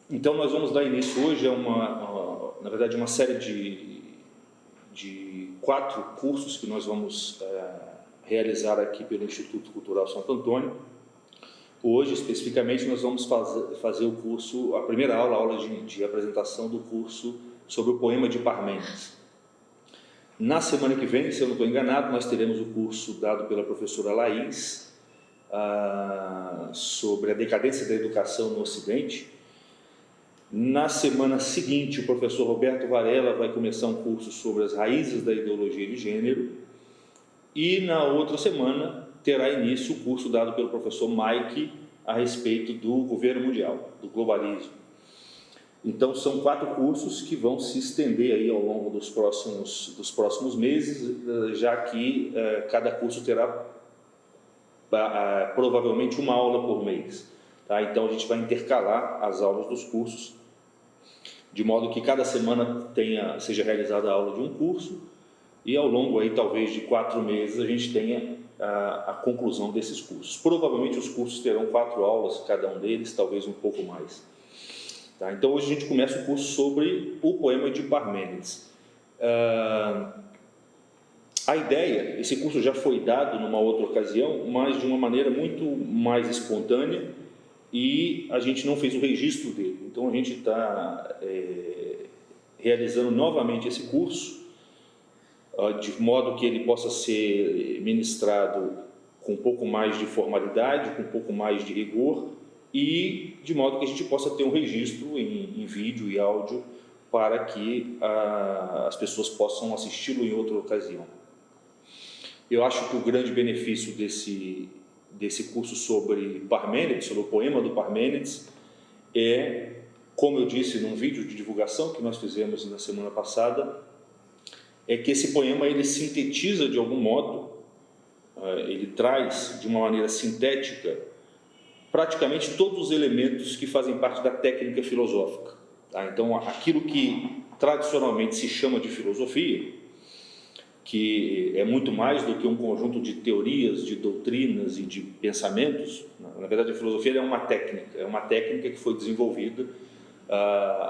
Então, nós vamos dar início hoje a na verdade, uma série de 4 cursos que nós vamos realizar aqui pelo Instituto Cultural Santo Antônio. Hoje, especificamente, nós vamos fazer o curso, a primeira aula, a aula de apresentação do curso sobre o poema de Parmênides. Na semana que vem, se eu não estou enganado, nós teremos o curso dado pela professora Laís sobre a decadência da educação no Ocidente. Na semana seguinte, o professor Roberto Varela vai começar um curso sobre as raízes da ideologia de gênero. E na outra semana terá início o curso dado pelo professor Mike a respeito do governo mundial, do globalismo. Então, são 4 cursos que vão se estender aí ao longo dos próximos meses, já que cada curso terá provavelmente uma aula por mês. Tá? Então, a gente vai intercalar as aulas dos cursos, de modo que cada semana seja realizada a aula de um curso, e ao longo aí, talvez de 4 meses, a gente tenha a conclusão desses cursos. Provavelmente os cursos terão 4 aulas, cada um deles, talvez um pouco mais. Tá? Então, hoje a gente começa o curso sobre o poema de Parmênides. A ideia, esse curso já foi dado numa outra ocasião, mas de uma maneira muito mais espontânea, e a gente não fez o registro dele. Então, a gente está realizando novamente esse curso, de modo que ele possa ser ministrado com um pouco mais de formalidade, com um pouco mais de rigor, e de modo que a gente possa ter um registro em vídeo e áudio para que as pessoas possam assisti-lo em outra ocasião. Eu acho que o grande benefício desse curso sobre Parmênides, sobre o poema do Parmênides, como eu disse num vídeo de divulgação que nós fizemos na semana passada, é que esse poema ele sintetiza de algum modo, ele traz de uma maneira sintética praticamente todos os elementos que fazem parte da técnica filosófica. Tá? Então, aquilo que tradicionalmente se chama de filosofia, que é muito mais do que um conjunto de teorias, de doutrinas e de pensamentos. Na verdade, a filosofia é uma técnica que foi desenvolvida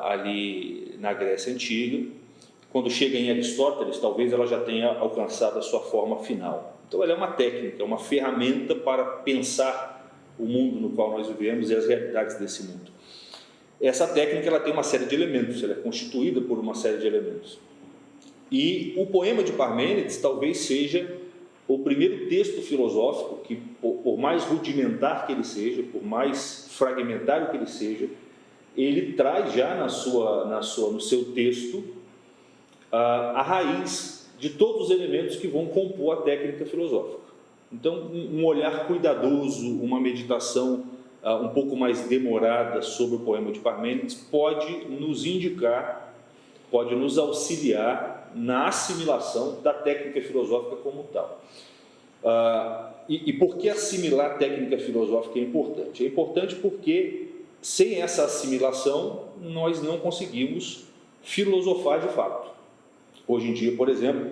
ali na Grécia Antiga. Quando chega em Aristóteles, talvez ela já tenha alcançado a sua forma final. Então, ela é uma técnica, é uma ferramenta para pensar o mundo no qual nós vivemos e as realidades desse mundo. Essa técnica ela tem uma série de elementos, ela é constituída por uma série de elementos. E o poema de Parmênides talvez seja o primeiro texto filosófico que, por mais rudimentar que ele seja, por mais fragmentário que ele seja, ele traz já no seu texto a raiz de todos os elementos que vão compor a técnica filosófica. Então, um olhar cuidadoso, uma meditação um pouco mais demorada sobre o poema de Parmênides pode nos indicar, pode nos auxiliar na assimilação da técnica filosófica como tal. E por que assimilar a técnica filosófica é importante? É importante porque, sem essa assimilação, nós não conseguimos filosofar de fato. Hoje em dia, por exemplo,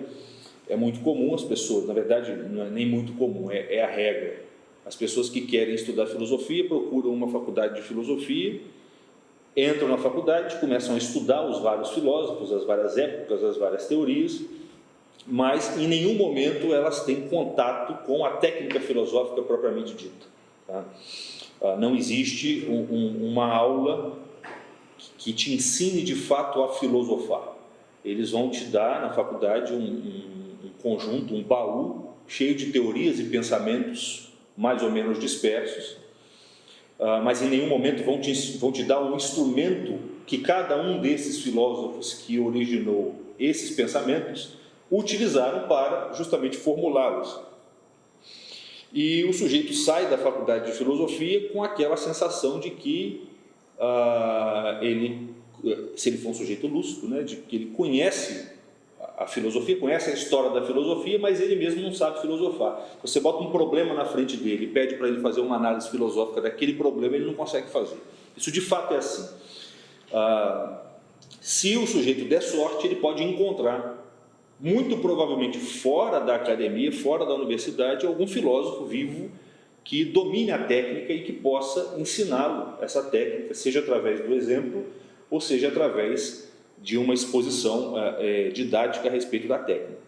é muito comum as pessoas, na verdade, não é nem muito comum, é a regra. As pessoas que querem estudar filosofia procuram uma faculdade de filosofia, entram na faculdade, começam a estudar os vários filósofos, as várias épocas, as várias teorias, mas em nenhum momento elas têm contato com a técnica filosófica propriamente dita. Tá? Não existe uma aula que te ensine de fato a filosofar. Eles vão te dar na faculdade um conjunto, um baú cheio de teorias e pensamentos mais ou menos dispersos, mas em nenhum momento vão te dar um instrumento que cada um desses filósofos que originou esses pensamentos utilizaram para justamente formulá-los. E o sujeito sai da faculdade de filosofia com aquela sensação de que se ele for um sujeito lúcido, né, de que ele conhece a filosofia, conhece a história da filosofia, mas ele mesmo não sabe filosofar. Você bota um problema na frente dele e pede para ele fazer uma análise filosófica daquele problema, ele não consegue fazer. Isso de fato é assim. Se o sujeito der sorte, ele pode encontrar, muito provavelmente fora da academia, fora da universidade, algum filósofo vivo que domine a técnica e que possa ensiná-lo essa técnica, seja através do exemplo ou seja através de uma exposição didática a respeito da técnica.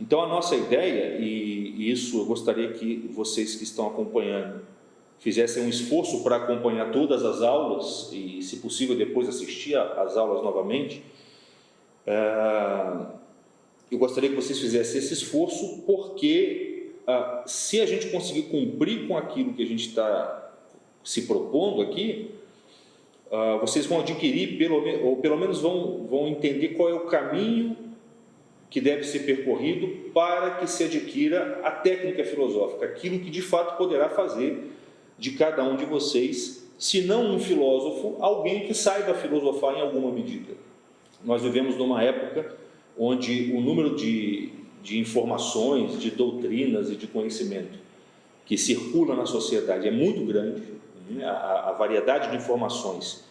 Então, a nossa ideia, e isso eu gostaria que vocês que estão acompanhando fizessem um esforço para acompanhar todas as aulas e, se possível, depois assistir às aulas novamente, eu gostaria que vocês fizessem esse esforço, porque se a gente conseguir cumprir com aquilo que a gente está se propondo aqui, vocês vão adquirir, ou pelo menos vão entender qual é o caminho que deve ser percorrido para que se adquira a técnica filosófica, aquilo que de fato poderá fazer de cada um de vocês, se não um filósofo, alguém que saiba filosofar em alguma medida. Nós vivemos numa época onde o número de informações, de doutrinas e de conhecimento que circula na sociedade é muito grande, né? A variedade de informações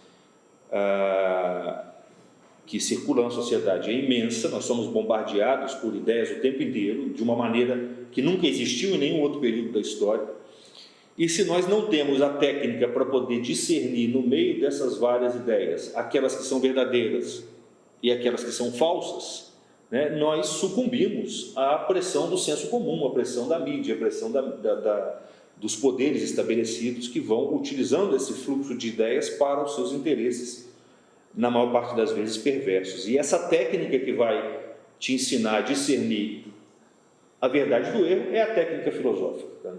que circula na sociedade é imensa, nós somos bombardeados por ideias o tempo inteiro, de uma maneira que nunca existiu em nenhum outro período da história. E se nós não temos a técnica para poder discernir no meio dessas várias ideias, aquelas que são verdadeiras e aquelas que são falsas, né, nós sucumbimos à pressão do senso comum, à pressão da mídia, à pressão dos poderes estabelecidos que vão utilizando esse fluxo de ideias para os seus interesses, na maior parte das vezes perversos. E essa técnica que vai te ensinar a discernir a verdade do erro é a técnica filosófica. Tá?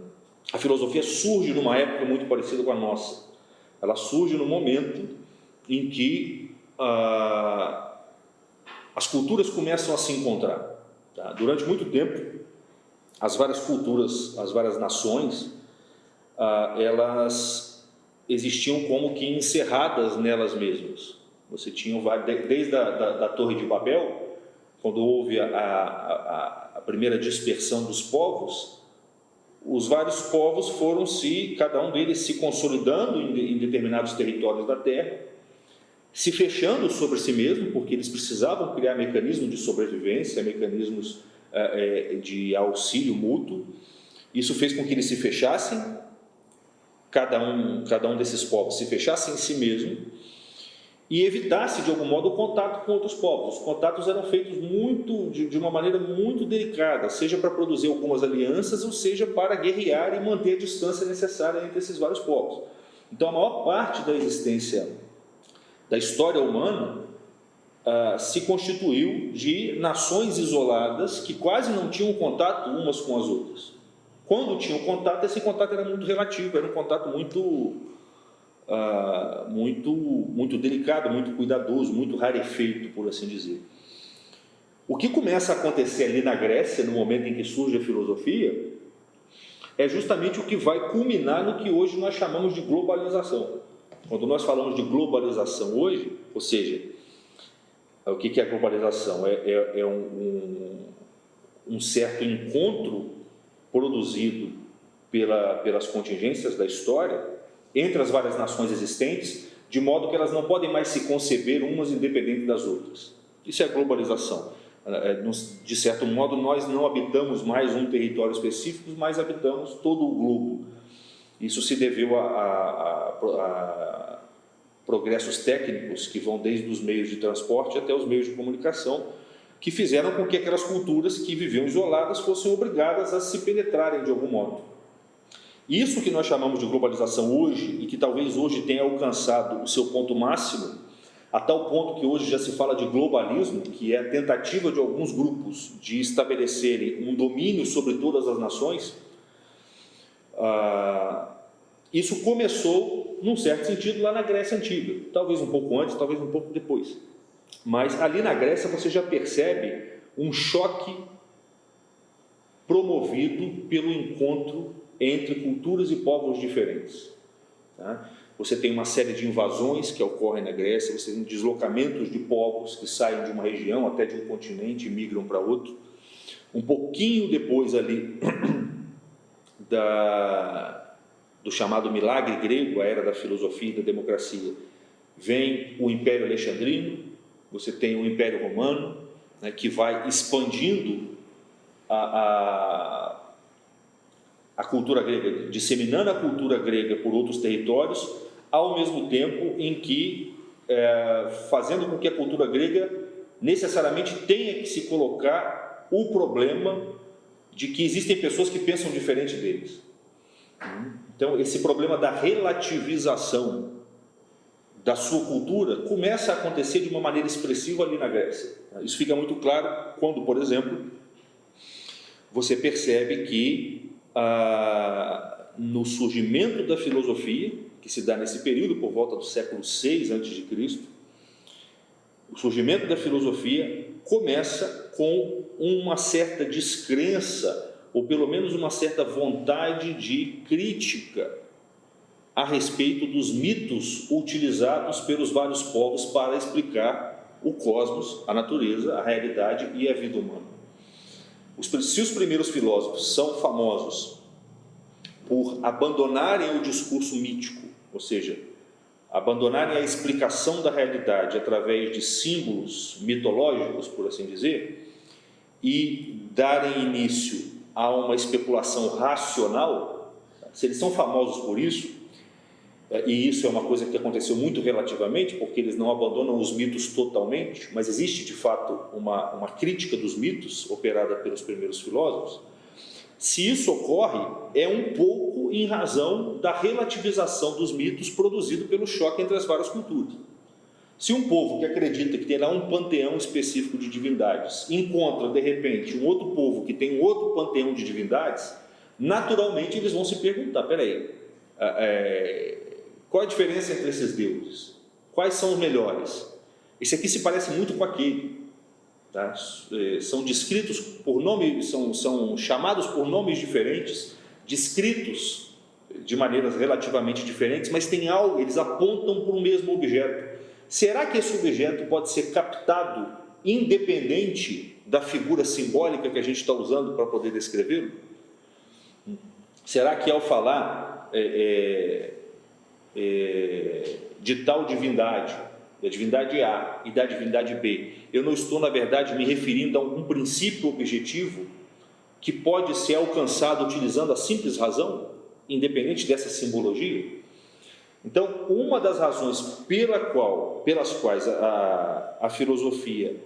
A filosofia surge numa época muito parecida com a nossa. Ela surge no momento em que as culturas começam a se encontrar. Tá? Durante muito tempo, as várias culturas, as várias nações, elas existiam como que encerradas nelas mesmas. Você tinha, desde a Torre de Babel, quando houve a primeira dispersão dos povos, os vários povos foram cada um deles se consolidando em determinados territórios da terra, se fechando sobre si mesmo, porque eles precisavam criar mecanismos de sobrevivência, mecanismos de auxílio mútuo. Isso fez com que eles se fechassem, cada um desses povos se fechasse em si mesmo e evitasse, de algum modo, o contato com outros povos. Os contatos eram feitos de uma maneira muito delicada, seja para produzir algumas alianças, ou seja para guerrear e manter a distância necessária entre esses vários povos. Então, a maior parte da existência da história humana se constituiu de nações isoladas que quase não tinham contato umas com as outras. Quando tinham contato, esse contato era muito relativo, era um contato muito delicado, muito cuidadoso, muito rarefeito, por assim dizer. O que começa a acontecer ali na Grécia, no momento em que surge a filosofia, é justamente o que vai culminar no que hoje nós chamamos de globalização. Quando nós falamos de globalização hoje, ou seja, o que é a globalização? É um certo encontro produzido pelas contingências da história entre as várias nações existentes, de modo que elas não podem mais se conceber umas independentes das outras. Isso é a globalização. De certo modo, nós não habitamos mais um território específico, mas habitamos todo o globo. Isso se deveu a progressos técnicos que vão desde os meios de transporte até os meios de comunicação, que fizeram com que aquelas culturas que viviam isoladas fossem obrigadas a se penetrarem de algum modo. Isso que nós chamamos de globalização hoje, e que talvez hoje tenha alcançado o seu ponto máximo, a tal ponto que hoje já se fala de globalismo, que é a tentativa de alguns grupos de estabelecerem um domínio sobre todas as nações. Isso começou, num certo sentido, lá na Grécia Antiga, talvez um pouco antes, talvez um pouco depois. Mas ali na Grécia você já percebe um choque promovido pelo encontro entre culturas e povos diferentes. Tá? Você tem uma série de invasões que ocorrem na Grécia, você tem deslocamentos de povos que saem de uma região, até de um continente, e migram para outro. Um pouquinho depois ali do chamado milagre grego, a era da filosofia e da democracia, vem o Império Alexandrino, você tem o Império Romano, né, que vai expandindo a cultura grega, disseminando a cultura grega por outros territórios, ao mesmo tempo em que fazendo com que a cultura grega necessariamente tenha que se colocar o problema de que existem pessoas que pensam diferente deles. Então, esse problema da relativização da sua cultura começa a acontecer de uma maneira expressiva ali na Grécia. Isso fica muito claro quando, por exemplo, você percebe que no surgimento da filosofia, que se dá nesse período, por volta do século VI a.C., o surgimento da filosofia começa com uma certa descrença, ou pelo menos uma certa vontade de crítica a respeito dos mitos utilizados pelos vários povos para explicar o cosmos, a natureza, a realidade e a vida humana. Se os primeiros filósofos são famosos por abandonarem o discurso mítico, ou seja, abandonarem a explicação da realidade através de símbolos mitológicos, por assim dizer, e darem início a uma especulação racional, se eles são famosos por isso, e isso é uma coisa que aconteceu muito relativamente, porque eles não abandonam os mitos totalmente, mas existe de fato uma crítica dos mitos operada pelos primeiros filósofos. Se isso ocorre, é um pouco em razão da relativização dos mitos produzido pelo choque entre as várias culturas. Se um povo que acredita que tem lá um panteão específico de divindades encontra, de repente, um outro povo que tem um outro panteão de divindades, naturalmente eles vão se perguntar, peraí, qual a diferença entre esses deuses? Quais são os melhores? Esse aqui se parece muito com aquele. Tá? São descritos por nome, são chamados por nomes diferentes, descritos de maneiras relativamente diferentes, mas tem algo, eles apontam para o mesmo objeto. Será que esse objeto pode ser captado independente da figura simbólica que a gente está usando para poder descrevê-lo? Será que ao falar de tal divindade, da divindade A e da divindade B, eu não estou, na verdade, me referindo a algum princípio objetivo que pode ser alcançado utilizando a simples razão, independente dessa simbologia? Então, uma das razões pelas quais a filosofia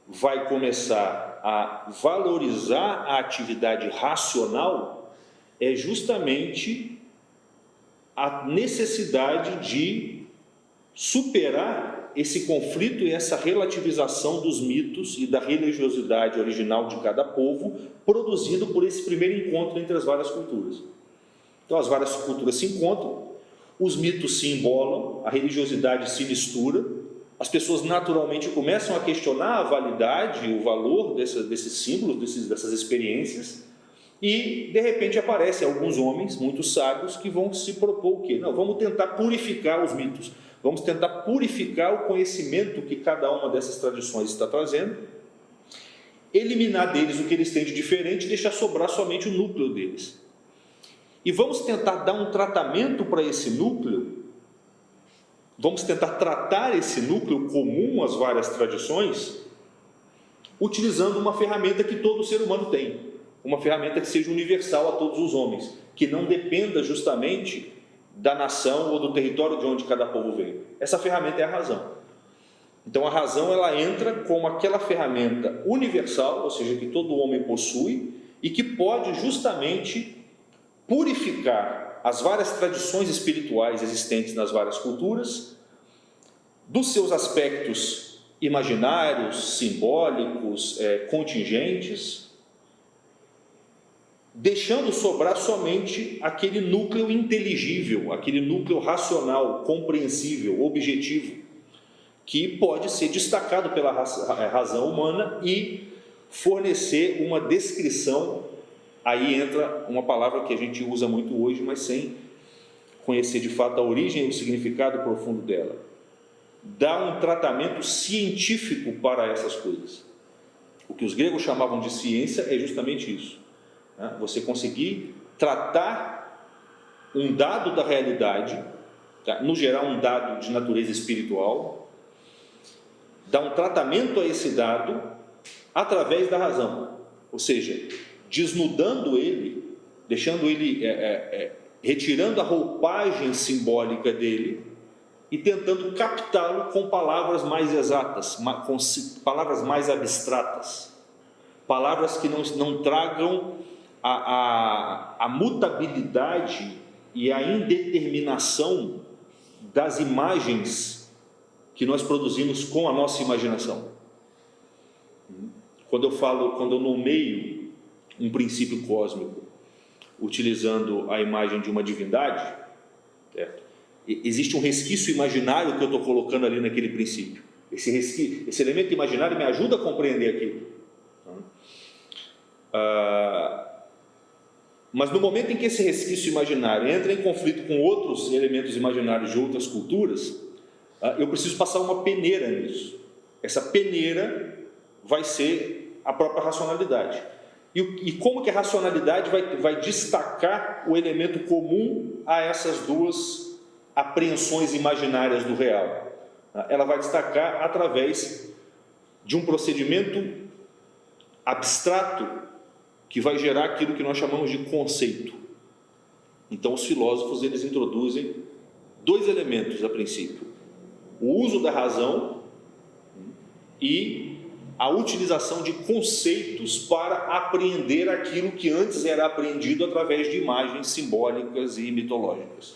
vai começar a valorizar a atividade racional é justamente a necessidade de superar esse conflito e essa relativização dos mitos e da religiosidade original de cada povo, produzido por esse primeiro encontro entre as várias culturas. Então, as várias culturas se encontram, os mitos se embolam, a religiosidade se mistura, as pessoas naturalmente começam a questionar a validade, o valor desses símbolos, dessas experiências, e de repente aparecem alguns homens muito sábios que vão se propor o quê? Não, vamos tentar purificar os mitos, vamos tentar purificar o conhecimento que cada uma dessas tradições está trazendo, eliminar deles o que eles têm de diferente e deixar sobrar somente o núcleo deles. E vamos tentar dar um tratamento para esse núcleo, vamos tentar tratar esse núcleo comum às várias tradições, utilizando uma ferramenta que todo ser humano tem, uma ferramenta que seja universal a todos os homens, que não dependa justamente da nação ou do território de onde cada povo vem. Essa ferramenta é a razão. Então a razão, ela entra como aquela ferramenta universal, ou seja, que todo homem possui e que pode justamente purificar as várias tradições espirituais existentes nas várias culturas, dos seus aspectos imaginários, simbólicos, contingentes, deixando sobrar somente aquele núcleo inteligível, aquele núcleo racional, compreensível, objetivo, que pode ser destacado pela razão humana e fornecer uma descrição. Aí entra uma palavra que a gente usa muito hoje, mas sem conhecer de fato a origem e o significado profundo dela. Dá um tratamento científico para essas coisas. O que os gregos chamavam de ciência é justamente isso. Você conseguir tratar um dado da realidade, no geral um dado de natureza espiritual, dar um tratamento a esse dado através da razão, ou seja, desnudando ele deixando ele, retirando a roupagem simbólica dele e tentando captá-lo com palavras mais exatas, com palavras mais abstratas, palavras que não tragam a mutabilidade e a indeterminação das imagens que nós produzimos com a nossa imaginação. Quando eu nomeio um princípio cósmico utilizando a imagem de uma divindade, certo? Existe um resquício imaginário que eu estou colocando ali naquele princípio. Esse elemento imaginário me ajuda a compreender aquilo. Mas no momento em que esse resquício imaginário entra em conflito com outros elementos imaginários de outras culturas, eu preciso passar uma peneira nisso. Essa peneira vai ser a própria racionalidade. E como que a racionalidade vai destacar o elemento comum a essas duas apreensões imaginárias do real? Ela vai destacar através de um procedimento abstrato que vai gerar aquilo que nós chamamos de conceito. Então, os filósofos, eles introduzem dois elementos a princípio: o uso da razão e a utilização de conceitos para apreender aquilo que antes era apreendido através de imagens simbólicas e mitológicas.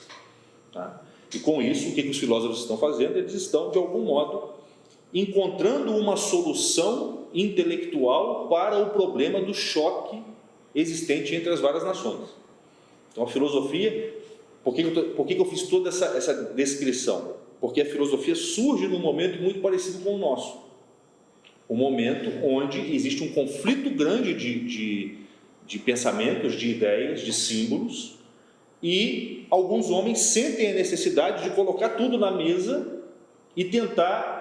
Tá? E com isso, o que os filósofos estão fazendo? Eles estão, de algum modo, encontrando uma solução intelectual para o problema do choque existente entre as várias nações. Então, a filosofia, por que eu fiz toda essa descrição? Porque a filosofia surge num momento muito parecido com o nosso. Um momento onde existe um conflito grande de pensamentos, de ideias, de símbolos, e alguns homens sentem a necessidade de colocar tudo na mesa e tentar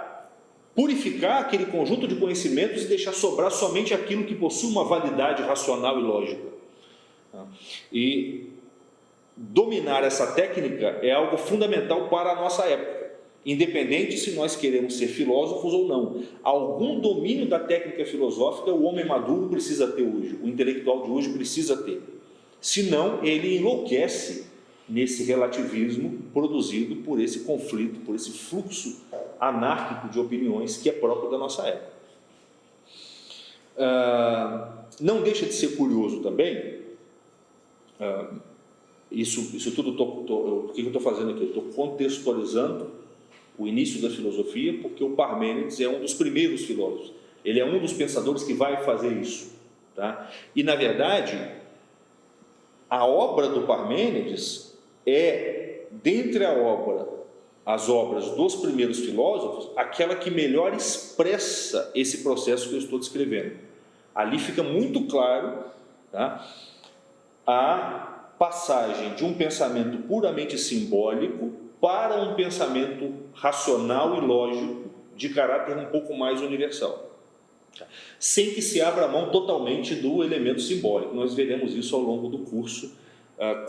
purificar aquele conjunto de conhecimentos e deixar sobrar somente aquilo que possui uma validade racional e lógica. E dominar essa técnica é algo fundamental para a nossa época, independente se nós queremos ser filósofos ou não. Algum domínio da técnica filosófica o homem maduro precisa ter hoje, o intelectual de hoje precisa ter. Senão, ele enlouquece nesse relativismo produzido por esse conflito, por esse fluxo anárquico de opiniões que é próprio da nossa época. Não deixa de ser curioso também, isso tudo, o que eu estou fazendo aqui? Eu estou contextualizando o início da filosofia, porque o Parmênides é um dos primeiros filósofos, ele é um dos pensadores que vai fazer isso. Tá? E, na verdade, a obra do Parmênides é, dentre as obras dos primeiros filósofos, aquela que melhor expressa esse processo que eu estou descrevendo. Ali fica muito claro, tá, a passagem de um pensamento puramente simbólico para um pensamento racional e lógico de caráter um pouco mais universal, sem que se abra mão totalmente do elemento simbólico. Nós veremos isso ao longo do curso,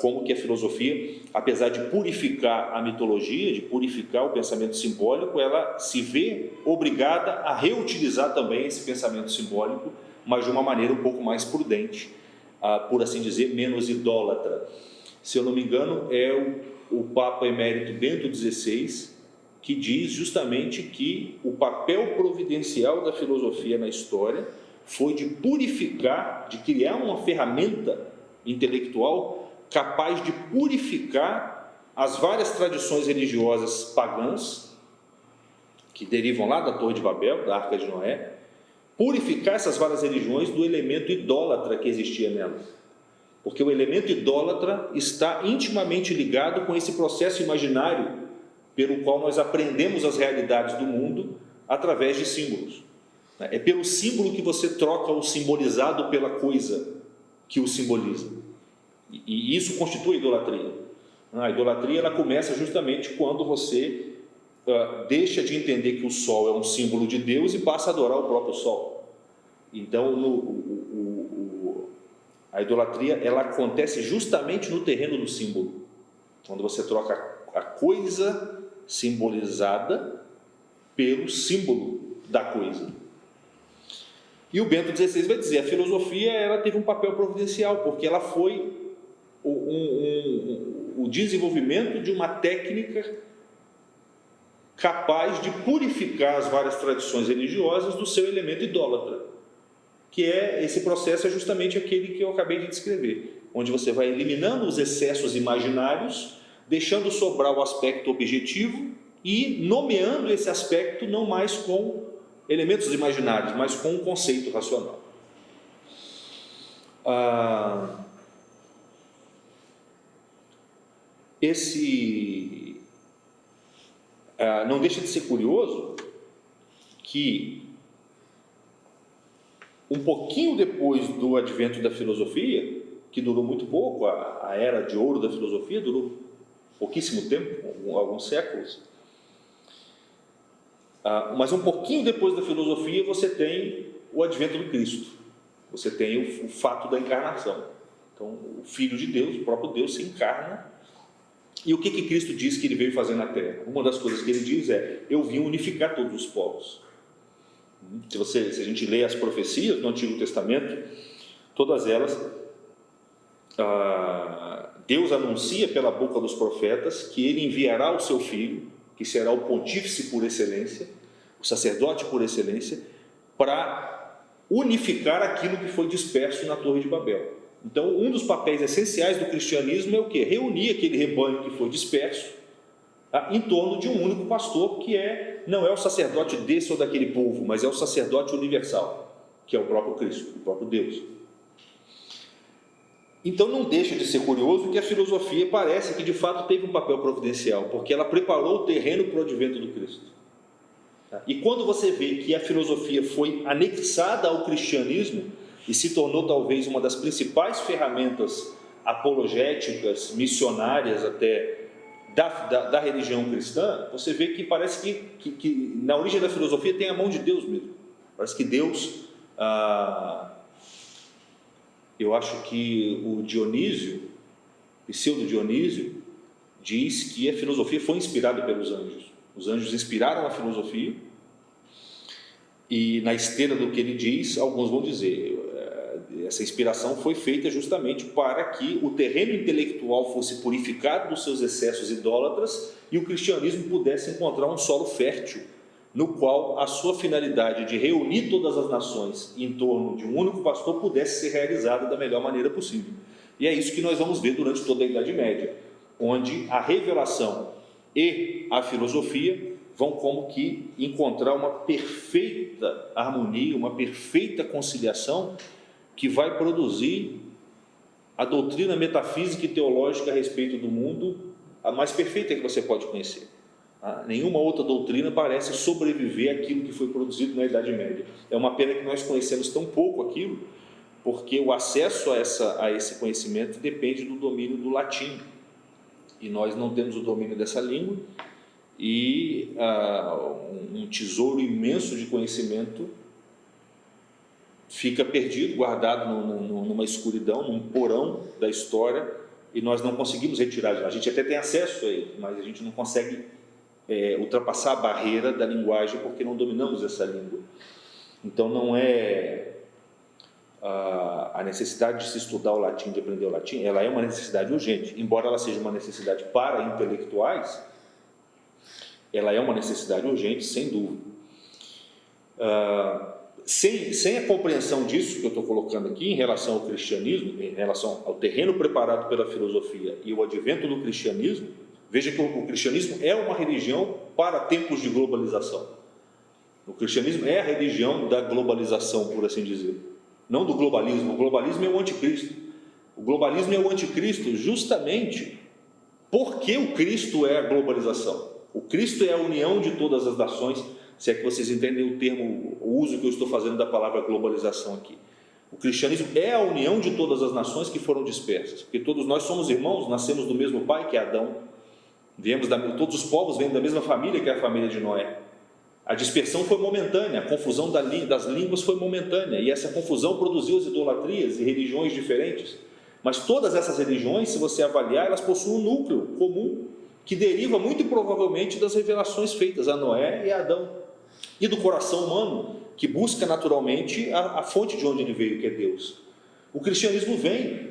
como que a filosofia, apesar de purificar a mitologia, de purificar o pensamento simbólico, ela se vê obrigada a reutilizar também esse pensamento simbólico, mas de uma maneira um pouco mais prudente, por assim dizer, menos idólatra. Se eu não me engano, é o Papa Emérito Bento XVI que diz justamente que o papel providencial da filosofia na história foi de purificar, de criar uma ferramenta intelectual capaz de purificar as várias tradições religiosas pagãs que derivam lá da Torre de Babel, da Arca de Noé, purificar essas várias religiões do elemento idólatra que existia nelas. Porque o elemento idólatra está intimamente ligado com esse processo imaginário pelo qual nós aprendemos as realidades do mundo através de símbolos. É pelo símbolo que você troca o simbolizado pela coisa que o simboliza. E isso constitui a idolatria. A idolatria ela começa justamente quando você deixa de entender que o sol é um símbolo de Deus e passa a adorar o próprio sol. Então, a idolatria ela acontece justamente no terreno do símbolo, quando você troca a coisa simbolizada pelo símbolo da coisa. E o Bento XVI vai dizer, a filosofia ela teve um papel providencial, porque ela foi o desenvolvimento de uma técnica capaz de purificar as várias tradições religiosas do seu elemento idólatra, que é esse processo, é justamente aquele que eu acabei de descrever, onde você vai eliminando os excessos imaginários, deixando sobrar o aspecto objetivo e nomeando esse aspecto não mais com elementos imaginários, mas com um conceito racional. Não deixa de ser curioso que um pouquinho depois do advento da filosofia, que durou muito pouco, a era de ouro da filosofia durou pouquíssimo tempo, alguns séculos, mas um pouquinho depois da filosofia você tem o advento do Cristo, você tem o fato da encarnação. Então, o Filho de Deus, o próprio Deus, se encarna. E o que Cristo diz que ele veio fazer na Terra? Uma das coisas que ele diz é: eu vim unificar todos os povos. Se a gente lê as profecias do Antigo Testamento, todas elas, Deus anuncia pela boca dos profetas que ele enviará o seu Filho, que será o pontífice por excelência, o sacerdote por excelência, para unificar aquilo que foi disperso na Torre de Babel. Então, um dos papéis essenciais do cristianismo é o quê? Reunir aquele rebanho que foi disperso em torno de um único pastor, que não é o sacerdote desse ou daquele povo, mas é o sacerdote universal, que é o próprio Cristo, o próprio Deus. Então, não deixa de ser curioso que a filosofia parece que de fato teve um papel providencial, porque ela preparou o terreno para o advento do Cristo. E quando você vê que a filosofia foi anexada ao cristianismo e se tornou talvez uma das principais ferramentas apologéticas, missionárias até, da religião cristã, você vê que parece que na origem da filosofia tem a mão de Deus mesmo. Parece que Deus, eu acho que o Dionísio, Pseudo Dionísio, diz que a filosofia foi inspirada pelos anjos. Os anjos inspiraram a filosofia, e na esteira do que ele diz, alguns vão dizer, essa inspiração foi feita justamente para que o terreno intelectual fosse purificado dos seus excessos idólatras e o cristianismo pudesse encontrar um solo fértil, no qual a sua finalidade de reunir todas as nações em torno de um único pastor pudesse ser realizada da melhor maneira possível. E é isso que nós vamos ver durante toda a Idade Média, onde a revelação e a filosofia vão como que encontrar uma perfeita harmonia, uma perfeita conciliação que vai produzir a doutrina metafísica e teológica a respeito do mundo, a mais perfeita que você pode conhecer. Nenhuma outra doutrina parece sobreviver àquilo que foi produzido na Idade Média. É uma pena que nós conhecemos tão pouco aquilo, porque o acesso a esse conhecimento depende do domínio do latim, e nós não temos o domínio dessa língua, e um tesouro imenso de conhecimento fica perdido, guardado numa escuridão, num porão da história, e nós não conseguimos retirar. A gente até tem acesso a ele, mas a gente não consegue ultrapassar a barreira da linguagem, porque não dominamos essa língua. Então não é a necessidade de se estudar o latim, de aprender o latim, ela é uma necessidade urgente, embora ela seja uma necessidade para intelectuais, ela é uma necessidade urgente, sem dúvida. Sem a compreensão disso que eu estou colocando aqui em relação ao cristianismo, em relação ao terreno preparado pela filosofia e o advento do cristianismo, veja que o cristianismo é uma religião para tempos de globalização. O cristianismo é a religião da globalização, por assim dizer, não do globalismo. O globalismo é o anticristo. O globalismo é o anticristo justamente porque o Cristo é a globalização. O Cristo é a união de todas as nações, se é que vocês entendem o termo, o uso que eu estou fazendo da palavra globalização aqui. O cristianismo é a união de todas as nações que foram dispersas, porque todos nós somos irmãos, nascemos do mesmo pai que é Adão, todos os povos vêm da mesma família que é a família de Noé. A dispersão foi momentânea, a confusão das línguas foi momentânea, e essa confusão produziu as idolatrias e religiões diferentes. Mas todas essas religiões, se você avaliar, elas possuem um núcleo comum, que deriva muito provavelmente das revelações feitas a Noé e a Adão, e do coração humano, que busca naturalmente a fonte de onde ele veio, que é Deus. O cristianismo vem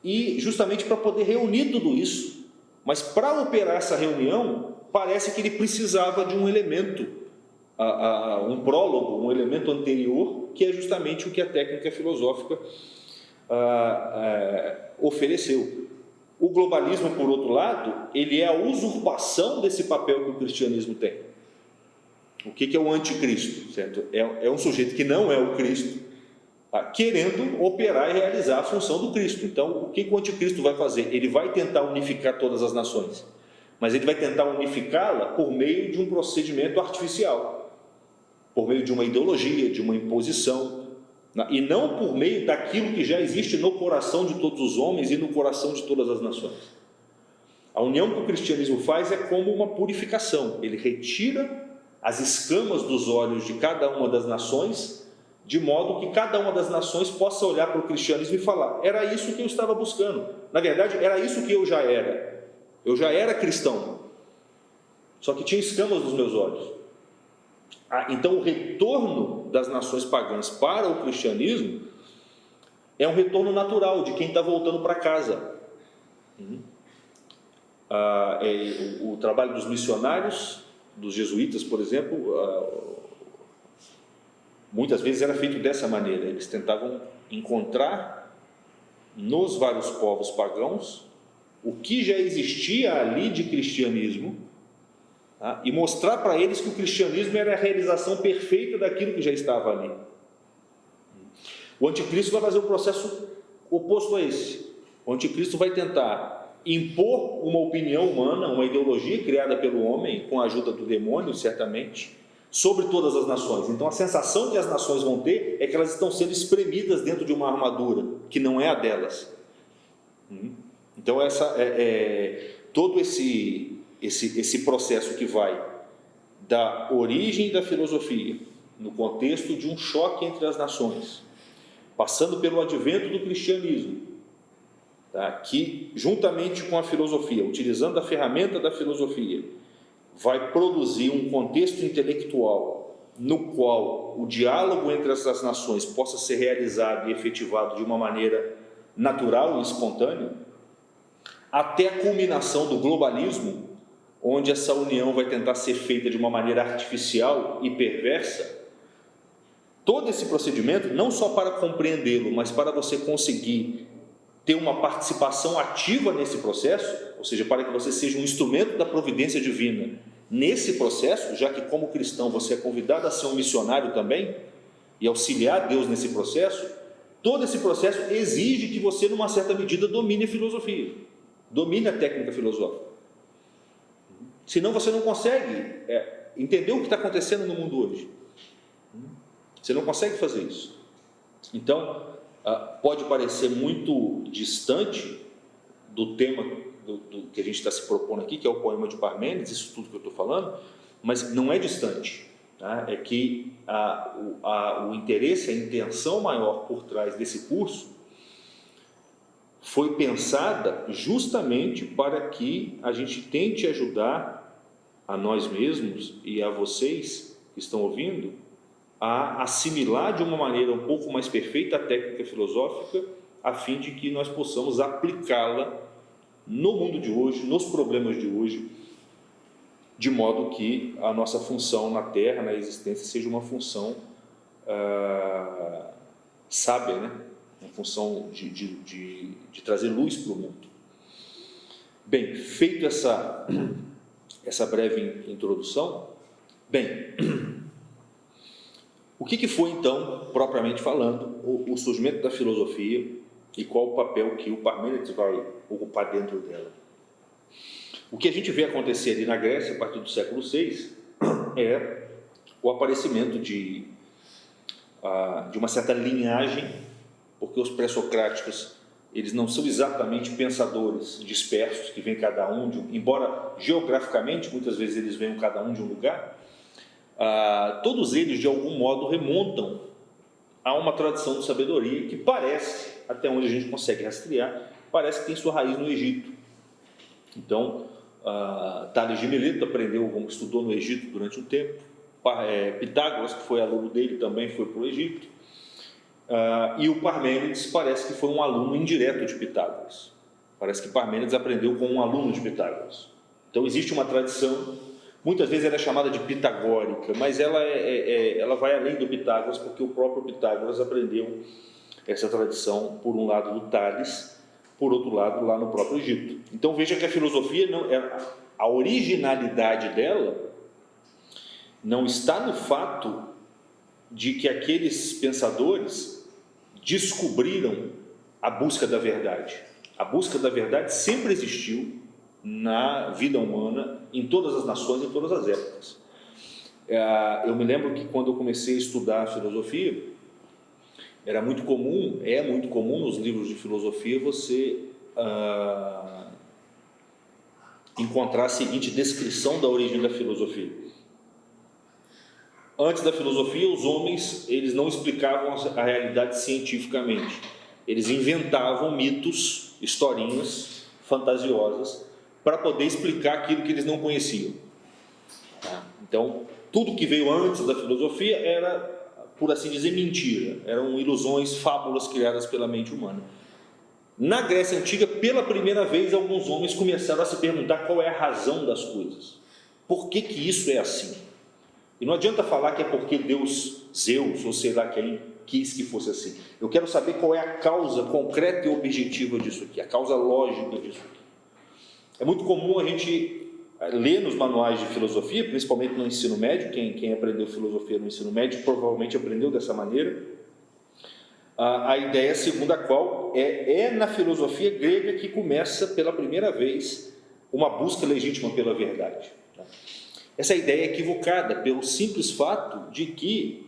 e justamente para poder reunir tudo isso. Mas para operar essa reunião, parece que ele precisava de um elemento, um prólogo, um elemento anterior, que é justamente o que a técnica filosófica ofereceu. O globalismo, por outro lado, ele é a usurpação desse papel que o cristianismo tem. O que é o anticristo? Certo? É um sujeito que não é o Cristo, querendo operar e realizar a função do Cristo. Então, o que o anticristo vai fazer? Ele vai tentar unificar todas as nações, mas ele vai tentar unificá-la por meio de um procedimento artificial, por meio de uma ideologia, de uma imposição, e não por meio daquilo que já existe no coração de todos os homens e no coração de todas as nações. A união que o cristianismo faz é como uma purificação. Ele retira as escamas dos olhos de cada uma das nações, de modo que cada uma das nações possa olhar para o cristianismo e falar: era isso que eu estava buscando. Na verdade, era isso que eu já era. Eu já era cristão, só que tinha escamas nos meus olhos. Então, o retorno das nações pagãs para o cristianismo é um retorno natural de quem está voltando para casa. O trabalho dos missionários, dos jesuítas, por exemplo, muitas vezes era feito dessa maneira. Eles tentavam encontrar nos vários povos pagãos o que já existia ali de cristianismo, e mostrar para eles que o cristianismo era a realização perfeita daquilo que já estava ali. O anticristo vai fazer um processo oposto a esse. O anticristo vai tentar impor uma opinião humana, uma ideologia criada pelo homem, com a ajuda do demônio, certamente, sobre todas as nações. Então, a sensação que as nações vão ter é que elas estão sendo espremidas dentro de uma armadura, que não é a delas. Então, todo esse processo que vai da origem da filosofia, no contexto de um choque entre as nações, passando pelo advento do cristianismo, que, juntamente com a filosofia, utilizando a ferramenta da filosofia, vai produzir um contexto intelectual no qual o diálogo entre essas nações possa ser realizado e efetivado de uma maneira natural e espontânea, até a culminação do globalismo, onde essa união vai tentar ser feita de uma maneira artificial e perversa. Todo esse procedimento, não só para compreendê-lo, mas para você conseguir ter uma participação ativa nesse processo, ou seja, para que você seja um instrumento da providência divina nesse processo, já que como cristão você é convidado a ser um missionário também, e auxiliar Deus nesse processo, todo esse processo exige que você, numa certa medida, domine a filosofia, domine a técnica filosófica. Senão você não consegue entender o que está acontecendo no mundo hoje. Você não consegue fazer isso. Então, pode parecer muito distante do tema do que a gente está se propondo aqui, que é o poema de Parmênides, isso tudo que eu estou falando, mas não é distante. É que o interesse, a intenção maior por trás desse curso foi pensada justamente para que a gente tente ajudar a nós mesmos e a vocês que estão ouvindo a assimilar de uma maneira um pouco mais perfeita a técnica filosófica, a fim de que nós possamos aplicá-la no mundo de hoje, nos problemas de hoje, de modo que a nossa função na Terra, na existência, seja uma função sábia, né? Uma função de trazer luz para o mundo. Bem, feito essa breve introdução, o que foi então, propriamente falando, o surgimento da filosofia e qual o papel que o Parmênides vai ocupar dentro dela? O que a gente vê acontecer ali na Grécia, a partir do século VI, é o aparecimento de uma certa linhagem, porque os pré-socráticos, eles não são exatamente pensadores dispersos, que vêm cada um embora geograficamente, muitas vezes eles venham cada um de um lugar, todos eles, de algum modo, remontam a uma tradição de sabedoria que parece, até onde a gente consegue rastrear, parece que tem sua raiz no Egito. Então, Tales de Mileto estudou no Egito durante um tempo, Pitágoras, que foi aluno dele, também foi para o Egito, E o Parmênides parece que foi um aluno indireto de Pitágoras. Parece que Parmênides aprendeu com um aluno de Pitágoras. Então existe uma tradição, muitas vezes ela é chamada de pitagórica, mas ela vai além do Pitágoras, porque o próprio Pitágoras aprendeu essa tradição, por um lado, do Tales, por outro lado, lá no próprio Egito. Então veja que a filosofia, a originalidade dela não está no fato de que aqueles pensadores descobriram a busca da verdade. A busca da verdade sempre existiu na vida humana, em todas as nações, em todas as épocas. Eu me lembro que quando eu comecei a estudar filosofia, é muito comum nos livros de filosofia você encontrar a seguinte descrição da origem da filosofia. Antes da filosofia, os homens eles não explicavam a realidade cientificamente. Eles inventavam mitos, historinhas fantasiosas para poder explicar aquilo que eles não conheciam. Então, tudo que veio antes da filosofia era, por assim dizer, mentira. Eram ilusões, fábulas criadas pela mente humana. Na Grécia Antiga, pela primeira vez, alguns homens começaram a se perguntar qual é a razão das coisas. Por que isso é assim? E não adianta falar que é porque Deus, Zeus, ou sei lá quem, quis que fosse assim. Eu quero saber qual é a causa concreta e objetiva disso aqui, a causa lógica disso aqui. É muito comum a gente ler nos manuais de filosofia, principalmente no ensino médio, quem aprendeu filosofia no ensino médio provavelmente aprendeu dessa maneira, a ideia segundo a qual é na filosofia grega que começa pela primeira vez uma busca legítima pela verdade. Essa ideia é equivocada pelo simples fato de que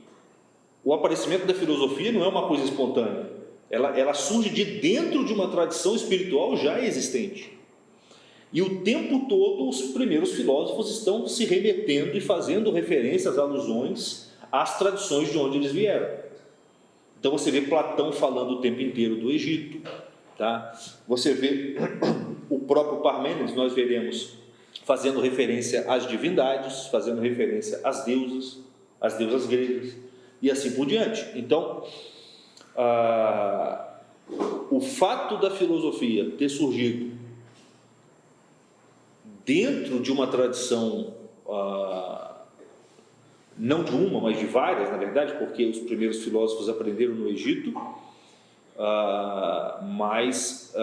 o aparecimento da filosofia não é uma coisa espontânea, ela surge de dentro de uma tradição espiritual já existente. E o tempo todo os primeiros filósofos estão se remetendo e fazendo referências, alusões às tradições de onde eles vieram. Então você vê Platão falando o tempo inteiro do Egito, tá? Você vê o próprio Parmênides, nós veremos, fazendo referência às divindades, fazendo referência às deusas gregas, e assim por diante. Então, o fato da filosofia ter surgido dentro de uma tradição, não de uma, mas de várias, na verdade, porque os primeiros filósofos aprenderam no Egito, mas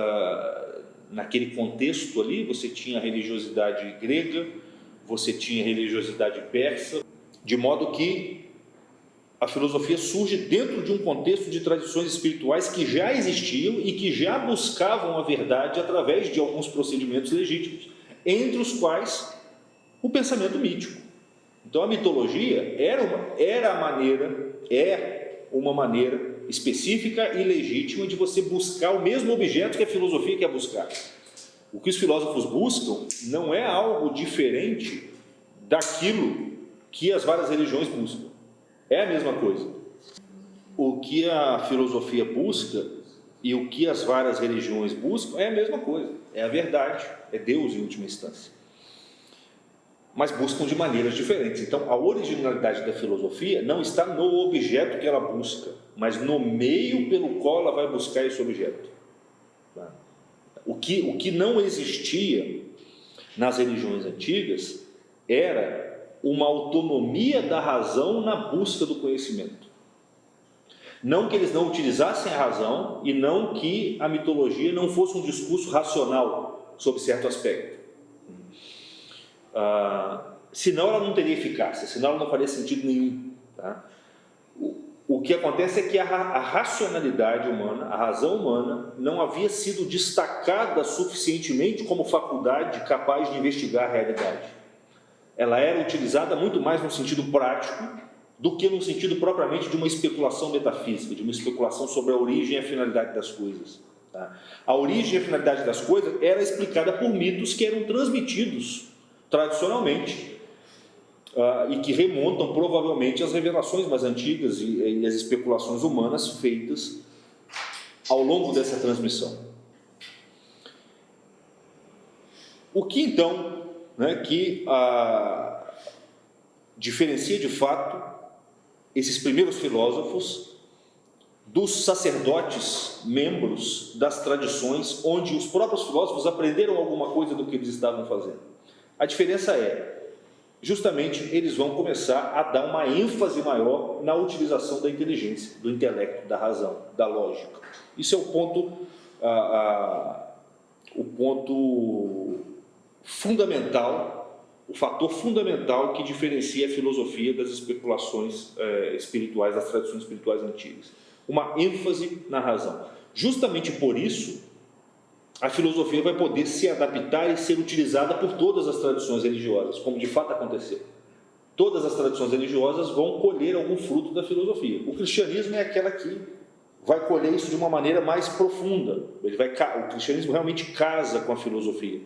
naquele contexto ali você tinha a religiosidade grega, você tinha a religiosidade persa, de modo que a filosofia surge dentro de um contexto de tradições espirituais que já existiam e que já buscavam a verdade através de alguns procedimentos legítimos, entre os quais o pensamento mítico. Então a mitologia é uma maneira específica e legítima de você buscar o mesmo objeto que a filosofia quer buscar. O que os filósofos buscam não é algo diferente daquilo que as várias religiões buscam. É a mesma coisa. O que a filosofia busca e o que as várias religiões buscam é a mesma coisa. É a verdade, é Deus em última instância. Mas buscam de maneiras diferentes. Então, a originalidade da filosofia não está no objeto que ela busca, mas no meio pelo qual ela vai buscar esse objeto. O que não existia nas religiões antigas era uma autonomia da razão na busca do conhecimento. Não que eles não utilizassem a razão e não que a mitologia não fosse um discurso racional sob certo aspecto. Senão ela não teria eficácia, senão ela não faria sentido nenhum. Tá? O que acontece é que a racionalidade humana, a razão humana, não havia sido destacada suficientemente como faculdade capaz de investigar a realidade. Ela era utilizada muito mais no sentido prático do que no sentido propriamente de uma especulação metafísica, de uma especulação sobre a origem e a finalidade das coisas. Tá? A origem e a finalidade das coisas era explicada por mitos que eram transmitidos tradicionalmente e que remontam provavelmente às revelações mais antigas e às especulações humanas feitas ao longo dessa transmissão. O que então que diferencia de fato esses primeiros filósofos dos sacerdotes, membros das tradições, onde os próprios filósofos aprenderam alguma coisa do que eles estavam fazendo. A diferença é, justamente, eles vão começar a dar uma ênfase maior na utilização da inteligência, do intelecto, da razão, da lógica. Isso é o ponto fundamental, o fator fundamental que diferencia a filosofia das especulações espirituais, das tradições espirituais antigas. Uma ênfase na razão. Justamente por isso, a filosofia vai poder se adaptar e ser utilizada por todas as tradições religiosas, como de fato aconteceu. Todas as tradições religiosas vão colher algum fruto da filosofia. O cristianismo é aquela que vai colher isso de uma maneira mais profunda. O cristianismo realmente casa com a filosofia.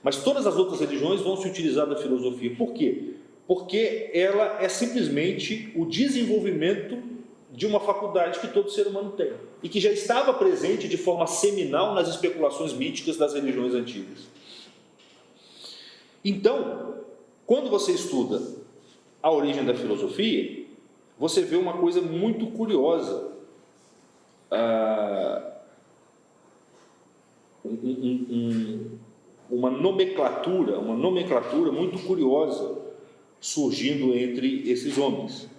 Mas todas as outras religiões vão se utilizar da filosofia. Por quê? Porque ela é simplesmente o desenvolvimento de uma faculdade que todo ser humano tem e que já estava presente de forma seminal nas especulações míticas das religiões antigas. Então, quando você estuda a origem da filosofia, você vê uma coisa muito curiosa, uma nomenclatura muito curiosa surgindo entre esses homens.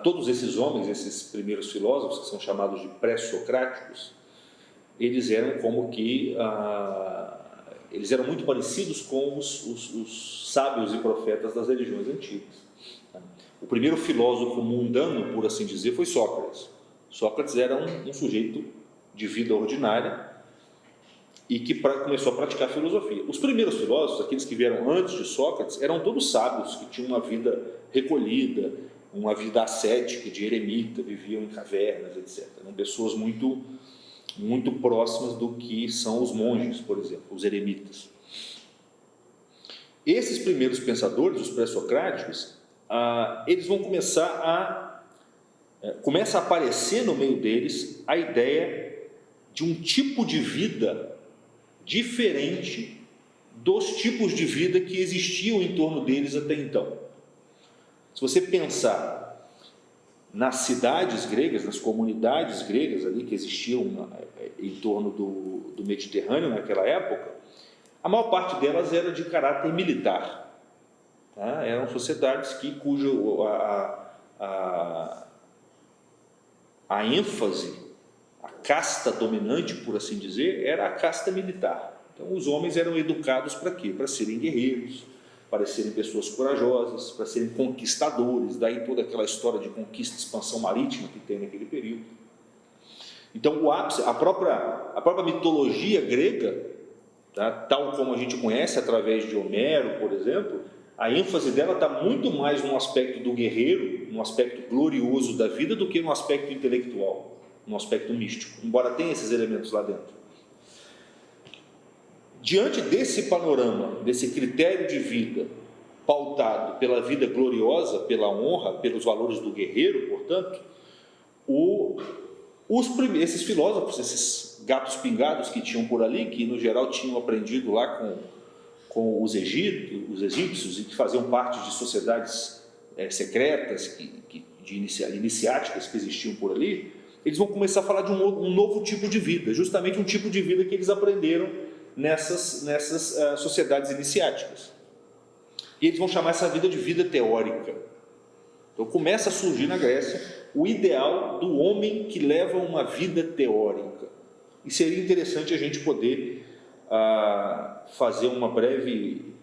Todos esses homens, esses primeiros filósofos, que são chamados de pré-socráticos, eles eram eles eram muito parecidos com os sábios e profetas das religiões antigas. O primeiro filósofo mundano, por assim dizer, foi Sócrates. Sócrates era um sujeito de vida ordinária e que começou a praticar filosofia. Os primeiros filósofos, aqueles que vieram antes de Sócrates, eram todos sábios, que tinham uma vida recolhida, uma vida ascética, de eremita, viviam em cavernas, etc. Eram pessoas muito próximas do que são os monges, por exemplo, os eremitas. Esses primeiros pensadores, os pré-socráticos, eles vão começa a aparecer no meio deles a ideia de um tipo de vida diferente dos tipos de vida que existiam em torno deles até então. Se você pensar nas cidades gregas, nas comunidades gregas ali que existiam em torno do Mediterrâneo naquela época, a maior parte delas era de caráter militar. Tá? Eram sociedades a ênfase, a casta dominante, por assim dizer, era a casta militar. Então, os homens eram educados para quê? Para serem guerreiros, para serem pessoas corajosas, para serem conquistadores, daí toda aquela história de conquista e expansão marítima que tem naquele período. Então, o ápice, a própria mitologia grega, tá, tal como a gente conhece através de Homero, por exemplo, a ênfase dela está muito mais no aspecto do guerreiro, no aspecto glorioso da vida, do que no aspecto intelectual, no aspecto místico, embora tenha esses elementos lá dentro. Diante desse panorama, desse critério de vida pautado pela vida gloriosa, pela honra, pelos valores do guerreiro, portanto, esses filósofos, esses gatos pingados que tinham por ali, que no geral tinham aprendido lá com os egípcios e que faziam parte de sociedades secretas, iniciáticas que existiam por ali, eles vão começar a falar de um novo tipo de vida, justamente um tipo de vida que eles aprenderam nessas sociedades iniciáticas. E eles vão chamar essa vida de vida teórica. Então começa a surgir na Grécia o ideal do homem que leva uma vida teórica. E seria interessante a gente poder fazer uma breve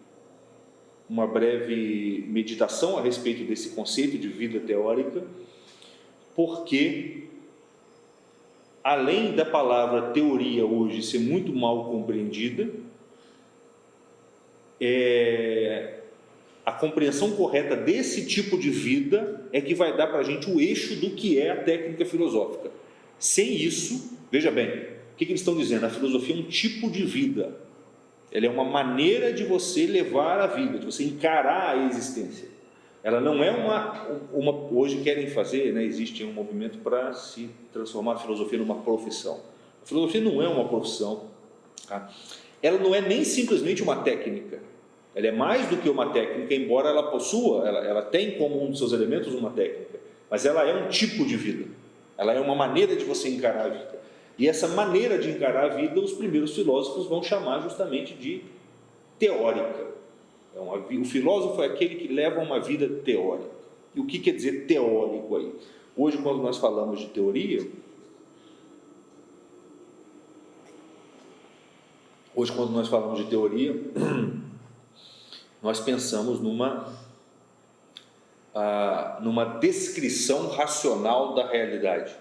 meditação a respeito desse conceito de vida teórica, porque além da palavra teoria hoje ser muito mal compreendida, a compreensão correta desse tipo de vida é que vai dar para a gente o eixo do que é a técnica filosófica. Sem isso, veja bem, o que eles estão dizendo? A filosofia é um tipo de vida, ela é uma maneira de você levar a vida, de você encarar a existência. Ela não é hoje querem fazer, né, existe um movimento para se transformar a filosofia numa profissão. A filosofia não é uma profissão, tá? Ela não é nem simplesmente uma técnica, ela é mais do que uma técnica, embora ela possua, ela tem como um dos seus elementos uma técnica, mas ela é um tipo de vida. ela é uma maneira de você encarar a vida. E essa maneira de encarar a vida, os primeiros filósofos vão chamar justamente de teórica. O filósofo é aquele que leva uma vida teórica. E o que quer dizer teórico aí? Hoje, quando nós falamos de teoria, nós pensamos numa descrição racional da realidade.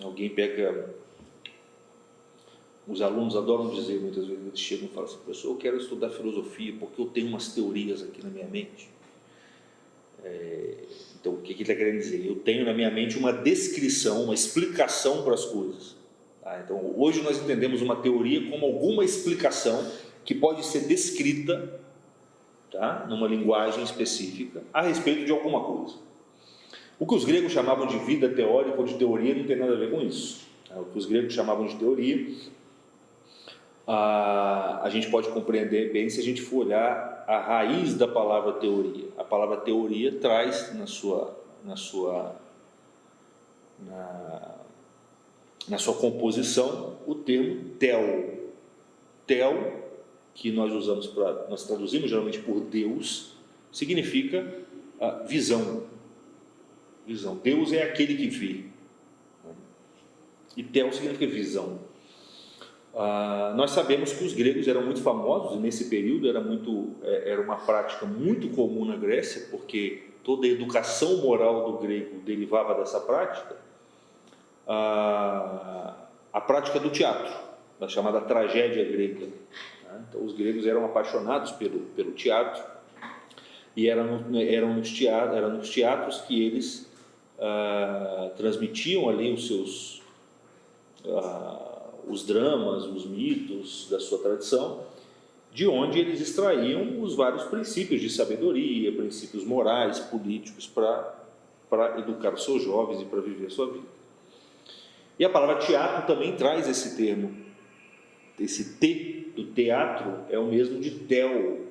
Alguém pega... Os alunos adoram dizer, muitas vezes, eles chegam e falam assim: professor, eu quero estudar filosofia porque eu tenho umas teorias aqui na minha mente. Então, o que ele está querendo dizer? Eu tenho na minha mente uma descrição, uma explicação para as coisas. Então, hoje nós entendemos uma teoria como alguma explicação que pode ser descrita, numa linguagem específica, a respeito de alguma coisa. O que os gregos chamavam de vida teórica ou de teoria não tem nada a ver com isso. O que os gregos chamavam de teoria, a gente pode compreender bem se a gente for olhar a raiz da palavra teoria. A palavra teoria traz na sua composição o termo tel. Tel, que nós traduzimos geralmente por Deus, significa visão. Visão. Deus é aquele que vê. E tel significa visão. Nós sabemos que os gregos eram muito famosos, e nesse período era uma prática muito comum na Grécia, porque toda a educação moral do grego derivava dessa prática, a prática do teatro, a chamada tragédia grega. Então, os gregos eram apaixonados pelo teatro, e eram nos teatros que eles transmitiam ali os dramas, os mitos da sua tradição, de onde eles extraíam os vários princípios de sabedoria, princípios morais, políticos, para educar os seus jovens e para viver a sua vida. E a palavra teatro também traz esse termo. Esse T do teatro é o mesmo de tel,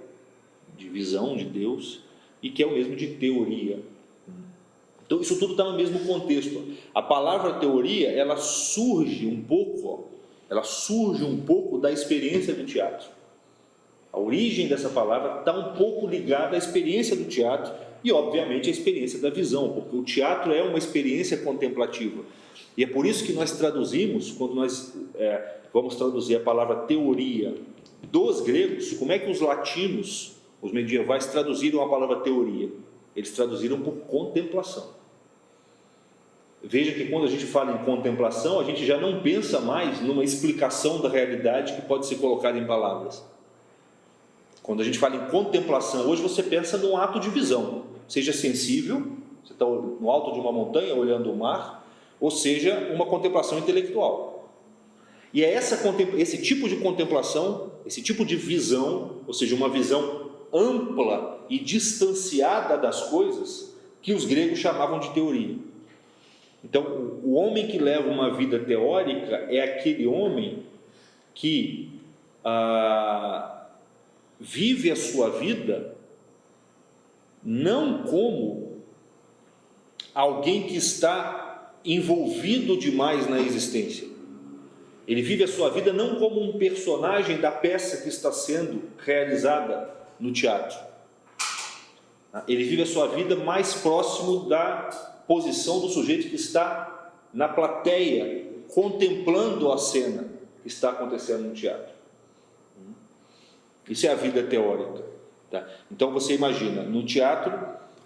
de visão de Deus, e que é o mesmo de teoria. Então, isso tudo está no mesmo contexto. A palavra teoria, ela surge um pouco da experiência do teatro. A origem dessa palavra está um pouco ligada à experiência do teatro e, obviamente, à experiência da visão, porque o teatro é uma experiência contemplativa. E é por isso que nós traduzimos, quando nós vamos traduzir a palavra teoria dos gregos, como é que os latinos, os medievais, traduziram a palavra teoria? Eles traduziram por contemplação. Veja que quando a gente fala em contemplação, a gente já não pensa mais numa explicação da realidade que pode ser colocada em palavras. Quando a gente fala em contemplação, hoje você pensa num ato de visão, seja sensível, você está no alto de uma montanha olhando o mar, ou seja, uma contemplação intelectual. E é esse tipo de contemplação, esse tipo de visão, ou seja, uma visão ampla e distanciada das coisas, que os gregos chamavam de teoria. Então, o homem que leva uma vida teórica é aquele homem que vive a sua vida não como alguém que está envolvido demais na existência. Ele vive a sua vida não como um personagem da peça que está sendo realizada no teatro. Ele vive a sua vida mais próximo da posição do sujeito que está na plateia, contemplando a cena que está acontecendo no teatro. Isso é a vida teórica. Então você imagina, no teatro,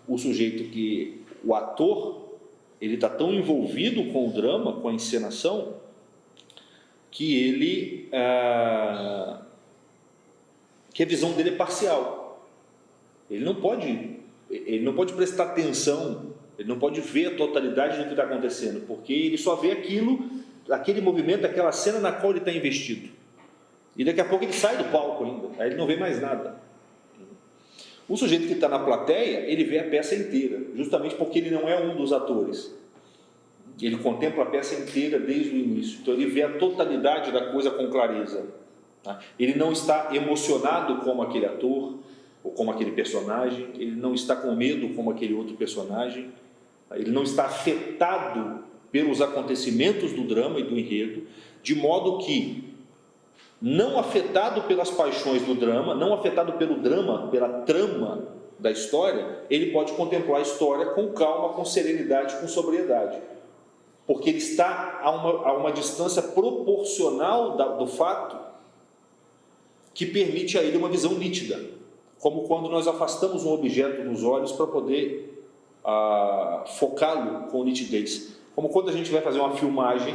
o ator, ele está tão envolvido com o drama, com a encenação, que a visão dele é parcial. Ele não pode prestar atenção, ele não pode ver a totalidade do que está acontecendo, porque ele só vê aquele movimento, aquela cena na qual ele está investido. E daqui a pouco ele sai do palco ainda, aí ele não vê mais nada. O sujeito que está na plateia, ele vê a peça inteira, justamente porque ele não é um dos atores. Ele contempla a peça inteira desde o início, então ele vê a totalidade da coisa com clareza. Ele não está emocionado como aquele ator, ou como aquele personagem, ele não está com medo como aquele outro personagem, Ele não está afetado pelos acontecimentos do drama e do enredo, de modo que, não afetado pelas paixões do drama, não afetado pelo drama, pela trama da história, ele pode contemplar a história com calma, com serenidade, com sobriedade, porque ele está a uma distância proporcional do fato, que permite a ele uma visão nítida, como quando nós afastamos um objeto dos olhos para poder focá-lo com nitidez, como quando a gente vai fazer uma filmagem,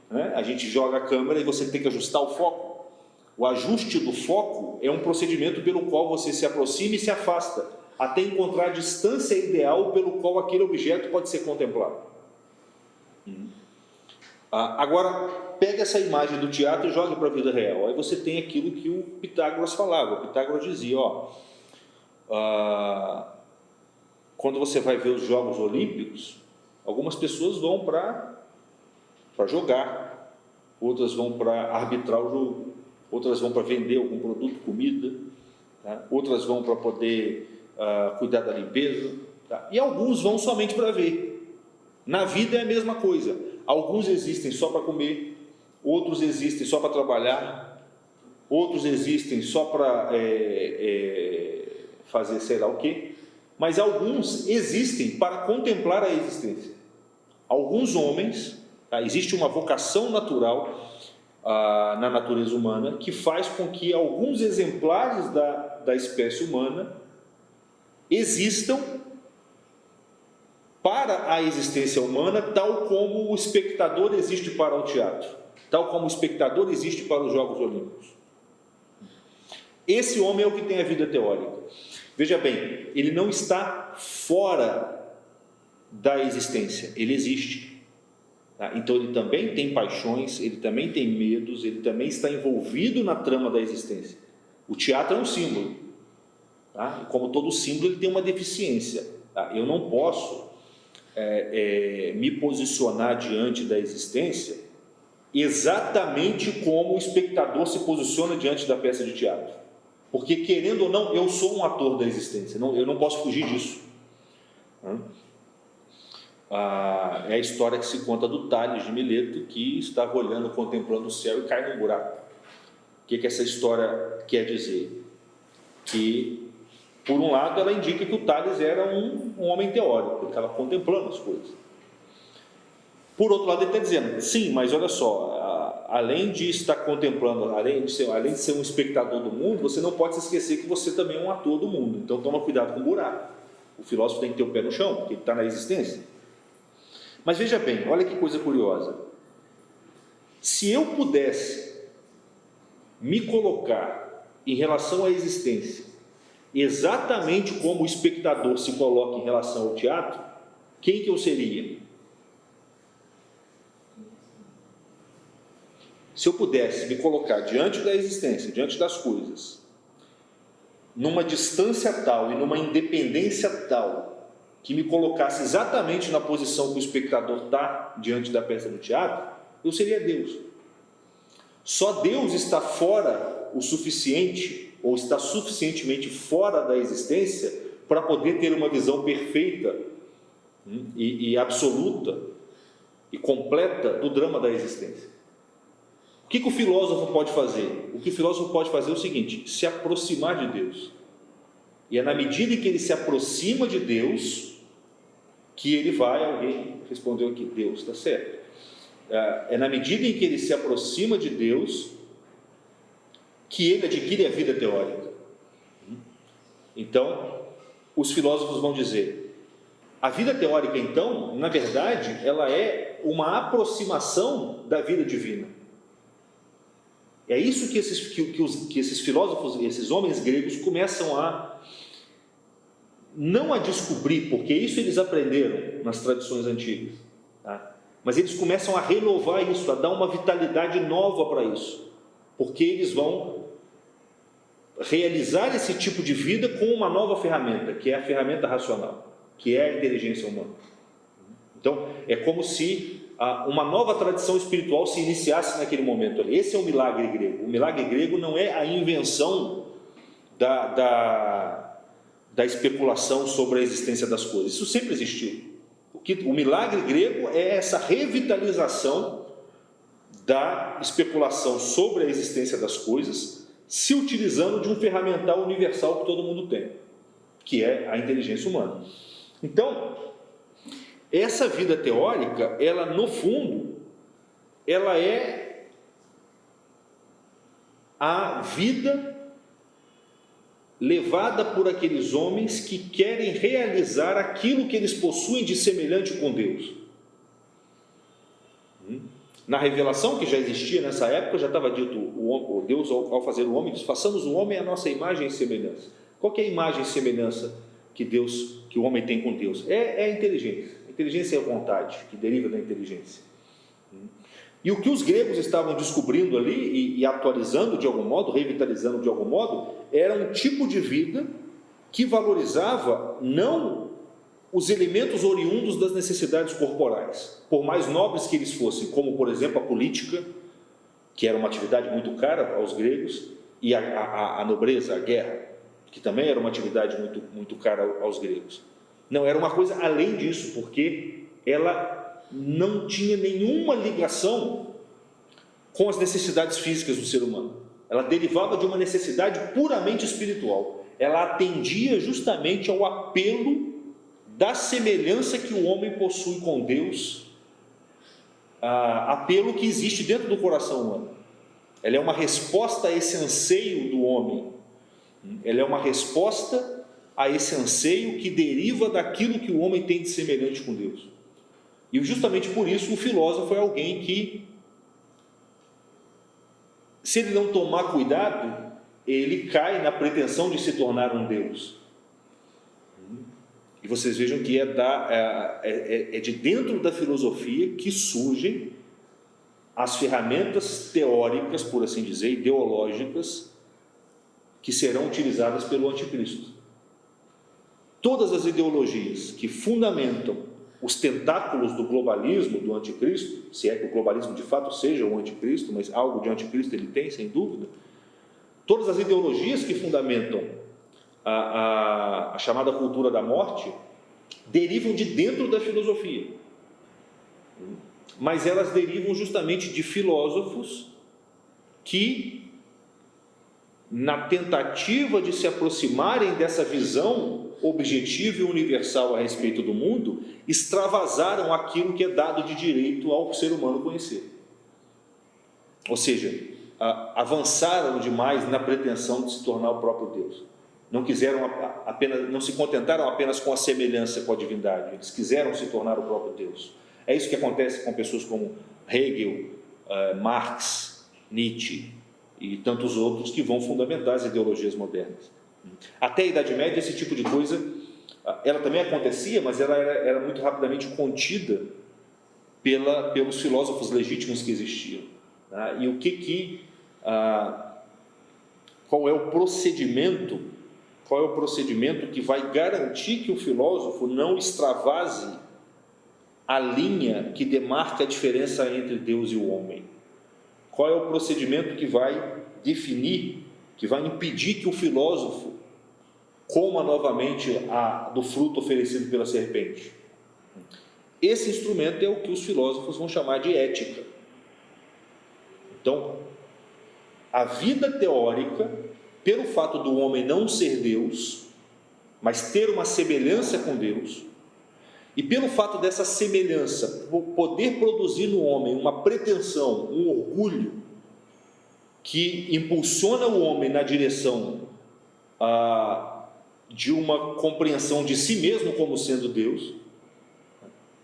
né? A gente joga a câmera e você tem que ajustar o foco. O ajuste do foco é um procedimento pelo qual você se aproxima e se afasta, até encontrar a distância ideal pelo qual aquele objeto pode ser contemplado. Agora, pega essa imagem do teatro e joga para a vida real. Aí você tem aquilo que o Pitágoras falava. O Pitágoras dizia, quando você vai ver os Jogos Olímpicos, algumas pessoas vão para jogar, outras vão para arbitrar o jogo, outras vão para vender algum produto, comida, tá? Outras vão para poder cuidar da limpeza, tá? E alguns vão somente para ver. Na vida é a mesma coisa. Alguns existem só para comer, outros existem só para trabalhar, outros existem só para fazer sei lá o quê, mas alguns existem para contemplar a existência. Alguns homens, tá? Existe uma vocação natural na natureza humana que faz com que alguns exemplares da espécie humana existam para a existência humana, tal como o espectador existe para o teatro, tal como o espectador existe para os Jogos Olímpicos. Esse homem é o que tem a vida teórica. Veja bem, ele não está fora da existência, ele existe. Tá? Então ele também tem paixões, ele também tem medos, ele também está envolvido na trama da existência. O teatro é um símbolo, tá? E como todo símbolo, ele tem uma deficiência. Tá? Eu não posso me posicionar diante da existência exatamente como o espectador se posiciona diante da peça de teatro, porque querendo ou não, eu sou um ator da existência, eu não posso fugir disso. É a história que se conta do Tales de Mileto, que estava olhando, contemplando o céu e cai num buraco. O que essa história quer dizer? Que, por um lado, ela indica que o Tales era um homem teórico, ele estava contemplando as coisas. Por outro lado, ele está dizendo, sim, mas olha só, além de estar contemplando, além de ser um espectador do mundo, você não pode se esquecer que você também é um ator do mundo, então toma cuidado com o buraco. O filósofo tem que ter o pé no chão, porque ele está na existência. Mas veja bem, olha que coisa curiosa. Se eu pudesse me colocar em relação à existência exatamente como o espectador se coloca em relação ao teatro, quem que eu seria? Se eu pudesse me colocar diante da existência, diante das coisas, numa distância tal e numa independência tal, que me colocasse exatamente na posição que o espectador está diante da peça do teatro, eu seria Deus. Só Deus está fora o suficiente, ou está suficientemente fora da existência, para poder ter uma visão perfeita e absoluta e completa do drama da existência. O que o filósofo pode fazer? O que o filósofo pode fazer é o seguinte: se aproximar de Deus. E é na medida em que ele se aproxima de Deus que ele vai, alguém respondeu aqui, Deus, está certo. É na medida em que ele se aproxima de Deus que ele adquire a vida teórica. Então, os filósofos vão dizer, a vida teórica, então, na verdade, ela é uma aproximação da vida divina. É isso que esses filósofos, esses homens gregos começam não a descobrir, porque isso eles aprenderam nas tradições antigas, tá? Mas eles começam a renovar isso, a dar uma vitalidade nova para isso, porque eles vão realizar esse tipo de vida com uma nova ferramenta, que é a ferramenta racional, que é a inteligência humana. Então, é como se uma nova tradição espiritual se iniciasse naquele momento ali. Esse é o milagre grego. O milagre grego não é a invenção da especulação sobre a existência das coisas. Isso sempre existiu. o milagre grego é essa revitalização da especulação sobre a existência das coisas, se utilizando de um ferramental universal que todo mundo tem, que é a inteligência humana. Então, essa vida teórica, ela no fundo, ela é a vida levada por aqueles homens que querem realizar aquilo que eles possuem de semelhante com Deus. Na revelação que já existia nessa época, já estava dito, o Deus ao fazer o homem, diz, façamos o homem à nossa imagem e semelhança. Qual que é a imagem e semelhança que o homem tem com Deus? É a inteligência. A inteligência é a vontade, que deriva da inteligência. E o que os gregos estavam descobrindo ali e atualizando de algum modo, revitalizando de algum modo, era um tipo de vida que valorizava não os elementos oriundos das necessidades corporais, por mais nobres que eles fossem, como por exemplo a política, que era uma atividade muito cara aos gregos, e a nobreza, a guerra, que também era uma atividade muito, muito cara aos gregos. Não, era uma coisa além disso, porque ela não tinha nenhuma ligação com as necessidades físicas do ser humano. Ela derivava de uma necessidade puramente espiritual. Ela atendia justamente ao apelo da semelhança que o homem possui com Deus, apelo que existe dentro do coração humano. Ela é uma resposta a esse anseio do homem. Ela é uma resposta a esse anseio que deriva daquilo que o homem tem de semelhante com Deus. E justamente por isso o filósofo é alguém que, se ele não tomar cuidado, ele cai na pretensão de se tornar um Deus. E vocês vejam que é de dentro da filosofia que surgem as ferramentas teóricas, por assim dizer, ideológicas, que serão utilizadas pelo anticristo. Todas as ideologias que fundamentam os tentáculos do globalismo do anticristo, se é que o globalismo de fato seja o anticristo, mas algo de anticristo ele tem, sem dúvida, todas as ideologias que fundamentam a chamada cultura da morte, derivam de dentro da filosofia, mas elas derivam justamente de filósofos que, na tentativa de se aproximarem dessa visão objetiva e universal a respeito do mundo, extravasaram aquilo que é dado de direito ao ser humano conhecer. Ou seja, avançaram demais na pretensão de se tornar o próprio Deus. Não se contentaram apenas com a semelhança com a divindade, eles quiseram se tornar o próprio Deus. É isso que acontece com pessoas como Hegel, Marx, Nietzsche e tantos outros que vão fundamentar as ideologias modernas. Até a Idade Média esse tipo de coisa, ela também acontecia, mas ela era muito rapidamente contida pelos filósofos legítimos que existiam. E qual é o procedimento que vai garantir que o filósofo não extravase a linha que demarca a diferença entre Deus e o homem? Qual é o procedimento que vai definir, que vai impedir que o filósofo coma novamente do fruto oferecido pela serpente? Esse instrumento é o que os filósofos vão chamar de ética. Então, a vida teórica, pelo fato do homem não ser Deus, mas ter uma semelhança com Deus, e pelo fato dessa semelhança poder produzir no homem uma pretensão, um orgulho, que impulsiona o homem na direção de uma compreensão de si mesmo como sendo Deus,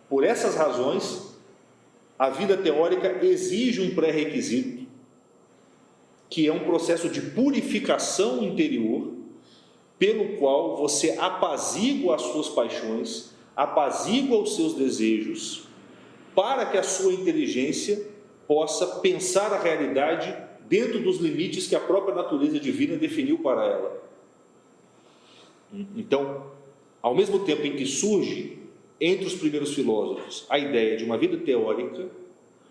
por essas razões, a vida teórica exige um pré-requisito, que é um processo de purificação interior, pelo qual você apazigua as suas paixões, apazigua os seus desejos, para que a sua inteligência possa pensar a realidade dentro dos limites que a própria natureza divina definiu para ela. Então, ao mesmo tempo em que surge entre os primeiros filósofos a ideia de uma vida teórica,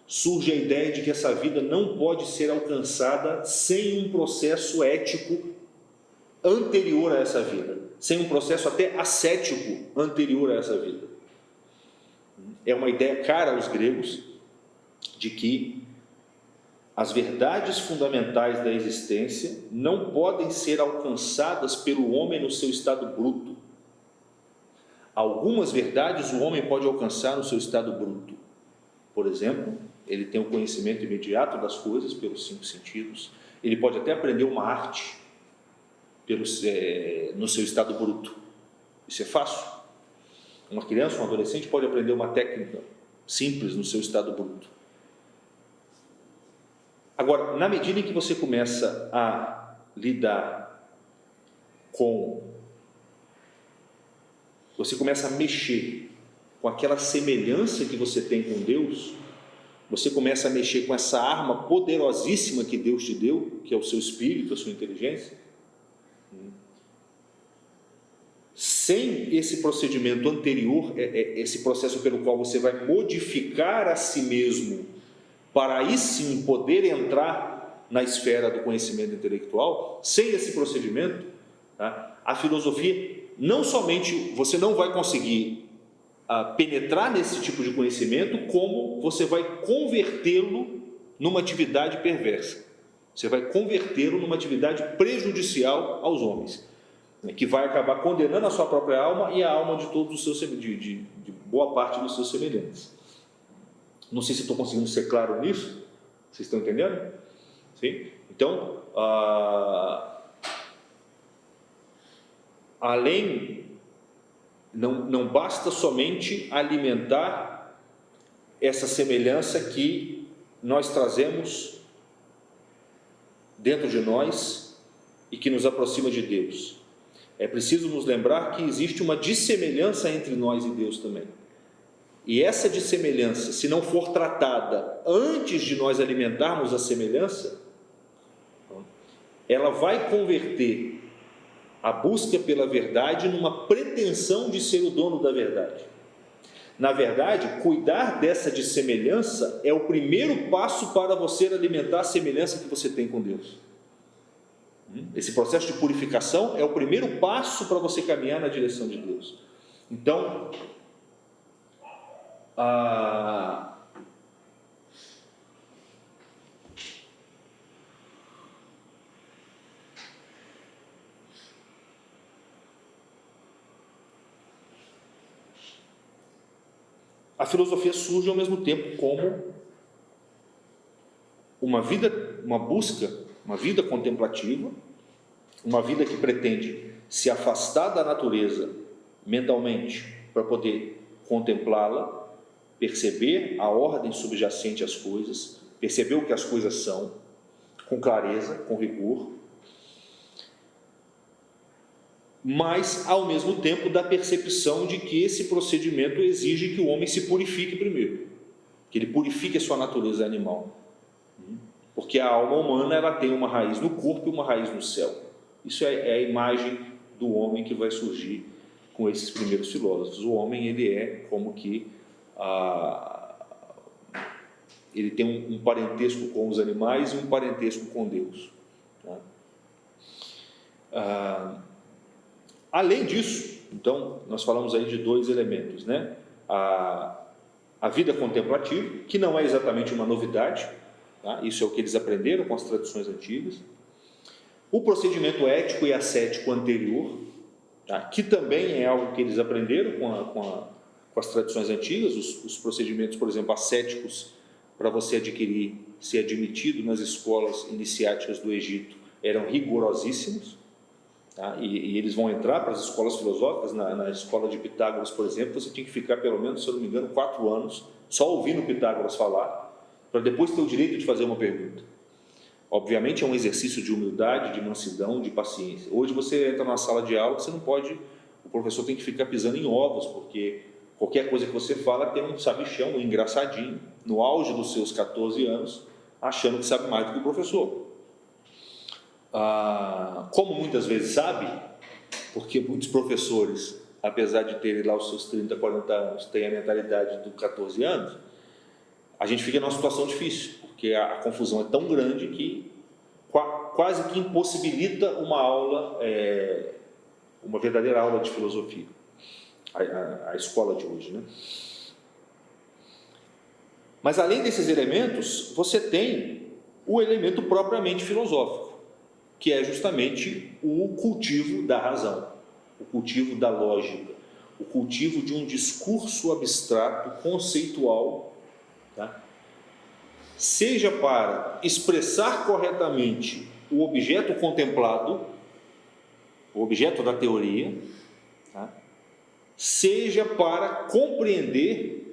surge a ideia de que essa vida não pode ser alcançada sem um processo ético anterior a essa vida, sem um processo até ascético anterior a essa vida. É uma ideia cara aos gregos de que as verdades fundamentais da existência não podem ser alcançadas pelo homem no seu estado bruto. Algumas verdades o homem pode alcançar no seu estado bruto. Por exemplo, ele tem o conhecimento imediato das coisas pelos 5 sentidos. Ele pode até aprender uma arte no seu estado bruto. Isso é fácil. Uma criança, um adolescente pode aprender uma técnica simples no seu estado bruto. Agora, na medida em que você começa a lidar você começa a mexer com aquela semelhança que você tem com Deus, você começa a mexer com essa arma poderosíssima que Deus te deu, que é o seu espírito, a sua inteligência. Sem esse procedimento anterior, esse processo pelo qual você vai modificar a si mesmo, para aí sim poder entrar na esfera do conhecimento intelectual, sem esse procedimento, tá? A filosofia, não somente você não vai conseguir penetrar nesse tipo de conhecimento, como você vai convertê-lo numa atividade perversa. Você vai convertê-lo numa atividade prejudicial aos homens, que vai acabar condenando a sua própria alma e a alma de todos os seus de boa parte dos seus semelhantes. Não sei se estou conseguindo ser claro nisso. Vocês estão entendendo? Sim? Então, não basta somente alimentar essa semelhança que nós trazemos dentro de nós e que nos aproxima de Deus. É preciso nos lembrar que existe uma dissemelhança entre nós e Deus também. E essa dissemelhança, se não for tratada antes de nós alimentarmos a semelhança, ela vai converter a busca pela verdade numa pretensão de ser o dono da verdade. Na verdade, cuidar dessa dissemelhança é o primeiro passo para você alimentar a semelhança que você tem com Deus. Esse processo de purificação é o primeiro passo para você caminhar na direção de Deus. Então, a filosofia surge ao mesmo tempo como uma busca, uma vida contemplativa, uma vida que pretende se afastar da natureza mentalmente para poder contemplá-la, perceber a ordem subjacente às coisas, perceber o que as coisas são, com clareza, com rigor, mas, ao mesmo tempo, da percepção de que esse procedimento exige que o homem se purifique primeiro, que ele purifique a sua natureza animal, porque a alma humana ela tem uma raiz no corpo e uma raiz no céu. Isso é a imagem do homem que vai surgir com esses primeiros filósofos. O homem, ele é como que ele tem um parentesco com os animais e um parentesco com Deus, tá? Além disso, então, nós falamos aí de 2 elementos, né? A vida contemplativa, que não é exatamente uma novidade, tá? Isso é o que eles aprenderam com as tradições antigas. O procedimento ético e ascético anterior, tá? Que também é algo que eles aprenderam com as tradições antigas. Os procedimentos, por exemplo, ascéticos, para você ser admitido nas escolas iniciáticas do Egito, eram rigorosíssimos. Tá? E eles vão entrar para as escolas filosóficas. Na escola de Pitágoras, por exemplo, você tinha que ficar pelo menos, se eu não me engano, 4 anos só ouvindo Pitágoras falar, para depois ter o direito de fazer uma pergunta. Obviamente é um exercício de humildade, de mansidão, de paciência. Hoje você entra numa sala de aula, você não pode, o professor tem que ficar pisando em ovos, porque qualquer coisa que você fala tem um sabichão, um engraçadinho, no auge dos seus 14 anos, achando que sabe mais do que o professor. Como muitas vezes sabe, porque muitos professores, apesar de terem lá os seus 30, 40 anos, têm a mentalidade dos 14 anos, a gente fica numa situação difícil, porque a confusão é tão grande que quase que impossibilita uma aula, uma verdadeira aula de filosofia, a escola de hoje, né? Mas além desses elementos, você tem o elemento propriamente filosófico, que é justamente o cultivo da razão, o cultivo da lógica, o cultivo de um discurso abstrato, conceitual, tá? Seja para expressar corretamente o objeto contemplado, o objeto da teoria, tá? Seja para compreender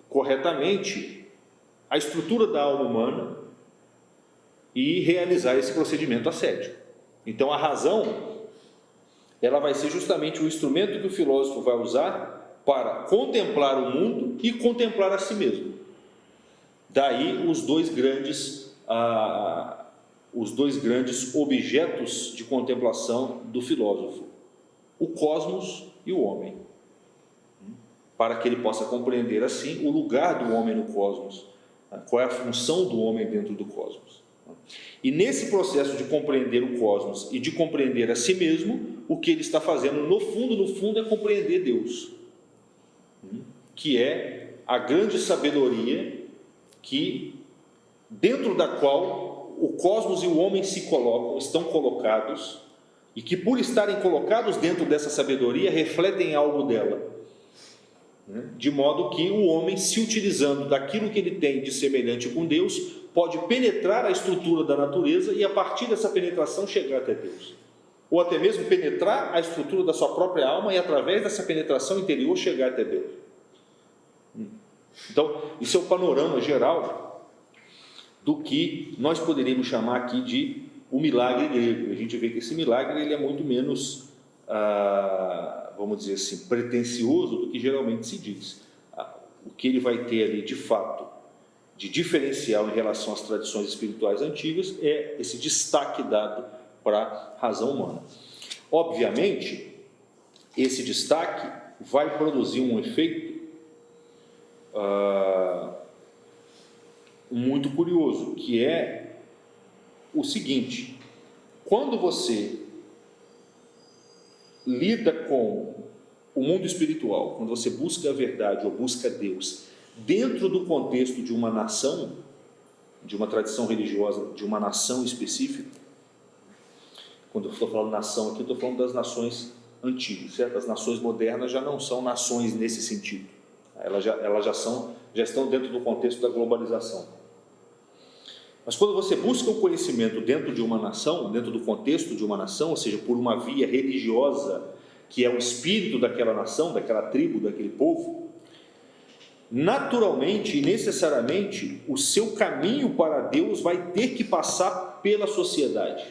corretamente a estrutura da alma humana e realizar esse procedimento ascético. Então, a razão, ela vai ser justamente o instrumento que o filósofo vai usar para contemplar o mundo e contemplar a si mesmo. Daí os dois grandes objetos de contemplação do filósofo, o cosmos e o homem, para que ele possa compreender assim o lugar do homem no cosmos, qual é a função do homem dentro do cosmos. E nesse processo de compreender o cosmos e de compreender a si mesmo, o que ele está fazendo no fundo é compreender Deus, que é a grande sabedoria dentro da qual o cosmos e o homem estão colocados, e que por estarem colocados dentro dessa sabedoria, refletem algo dela, de modo que o homem, se utilizando daquilo que ele tem de semelhante com Deus, pode penetrar a estrutura da natureza e a partir dessa penetração chegar até Deus, ou até mesmo penetrar a estrutura da sua própria alma e através dessa penetração interior chegar até Deus. Então, isso é o panorama geral do que nós poderíamos chamar aqui de o milagre grego. A gente vê que esse milagre ele é muito menos, vamos dizer assim, pretensioso do que geralmente se diz. O que ele vai ter ali, de fato, de diferencial em relação às tradições espirituais antigas é esse destaque dado para a razão humana. Obviamente, esse destaque vai produzir um efeito muito curioso, que é o seguinte: quando você lida com o mundo espiritual, quando você busca a verdade ou busca Deus dentro do contexto de uma nação, de uma tradição religiosa, de uma nação específica, quando eu estou falando nação aqui, eu estou falando das nações antigas, certo? As nações modernas já não são nações nesse sentido, elas já estão dentro do contexto da globalização. Mas quando você busca o conhecimento dentro de uma nação, dentro do contexto de uma nação, ou seja, por uma via religiosa, que é o espírito daquela nação, daquela tribo, daquele povo, naturalmente e necessariamente o seu caminho para Deus vai ter que passar pela sociedade,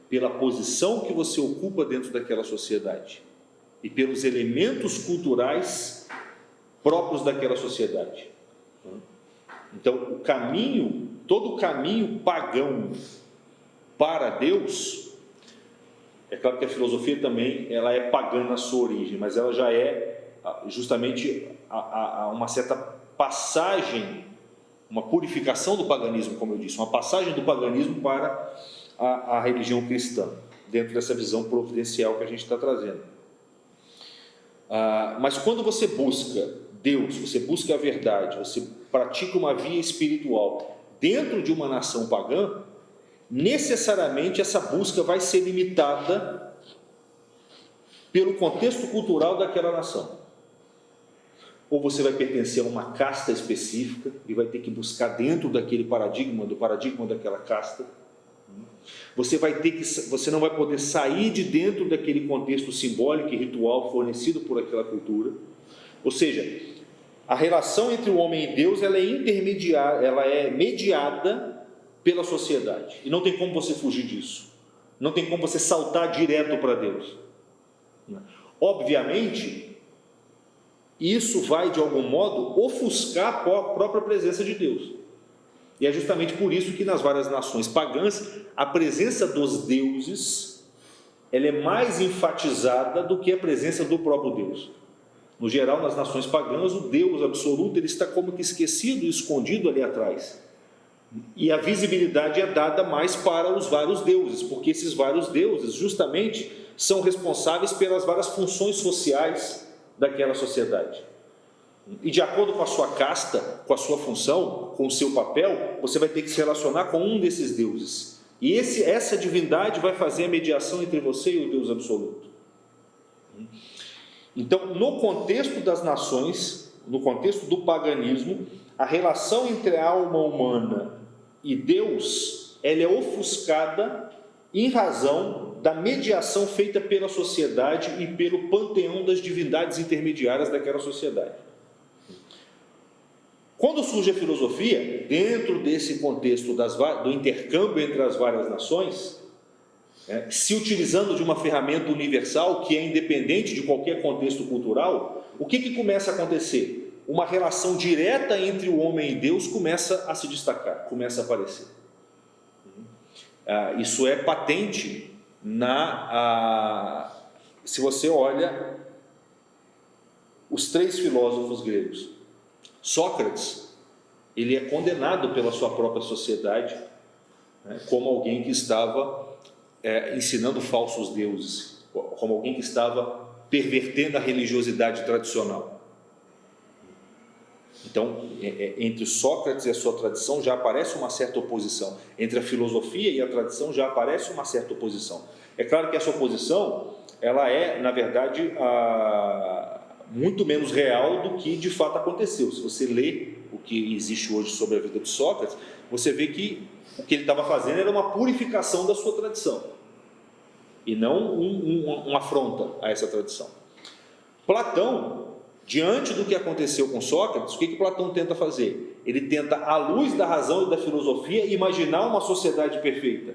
pela posição que você ocupa dentro daquela sociedade e pelos elementos culturais próprios daquela sociedade. Então, todo o caminho pagão para Deus, é claro que a filosofia também ela é pagã na sua origem, mas ela já é justamente uma certa passagem, uma purificação do paganismo, como eu disse, uma passagem do paganismo para a religião cristã, dentro dessa visão providencial que a gente está trazendo. Mas quando você busca Deus, você busca a verdade, você pratica uma via espiritual dentro de uma nação pagã, necessariamente essa busca vai ser limitada pelo contexto cultural daquela nação. Ou você vai pertencer a uma casta específica e vai ter que buscar dentro daquele paradigma, do paradigma daquela casta. Você não vai poder sair de dentro daquele contexto simbólico e ritual fornecido por aquela cultura. Ou seja, a relação entre o homem e Deus ela é mediada pela sociedade. E não tem como você fugir disso. Não tem como você saltar direto para Deus. Obviamente, isso vai, de algum modo, ofuscar a própria presença de Deus. E é justamente por isso que nas várias nações pagãs, a presença dos deuses ela é mais enfatizada do que a presença do próprio Deus. No geral, nas nações pagãs, o Deus absoluto ele está como que esquecido e escondido ali atrás. E a visibilidade é dada mais para os vários deuses, porque esses vários deuses justamente são responsáveis pelas várias funções sociais daquela sociedade. E de acordo com a sua casta, com a sua função, com o seu papel, você vai ter que se relacionar com um desses deuses. E essa divindade vai fazer a mediação entre você e o Deus absoluto. Então, no contexto das nações, no contexto do paganismo, a relação entre a alma humana e Deus, ela é ofuscada em razão da mediação feita pela sociedade e pelo panteão das divindades intermediárias daquela sociedade. Quando surge a filosofia, dentro desse contexto do intercâmbio entre as várias nações, se utilizando de uma ferramenta universal que é independente de qualquer contexto cultural, o que começa a acontecer? Uma relação direta entre o homem e Deus começa a se destacar, começa a aparecer. Isso é patente se você olha os 3 filósofos gregos. Sócrates, ele é condenado pela sua própria sociedade, como alguém que estava ensinando falsos deuses, como alguém que estava pervertendo a religiosidade tradicional. Então, entre Sócrates e a sua tradição já aparece uma certa oposição. Entre a filosofia e a tradição já aparece uma certa oposição. É claro que essa oposição, ela é, na verdade, muito menos real do que de fato aconteceu. Se você lê o que existe hoje sobre a vida de Sócrates, você vê que o que ele estava fazendo era uma purificação da sua tradição, e não uma afronta a essa tradição. Platão, diante do que aconteceu com Sócrates, o que Platão tenta fazer? Ele tenta, à luz da razão e da filosofia, imaginar uma sociedade perfeita.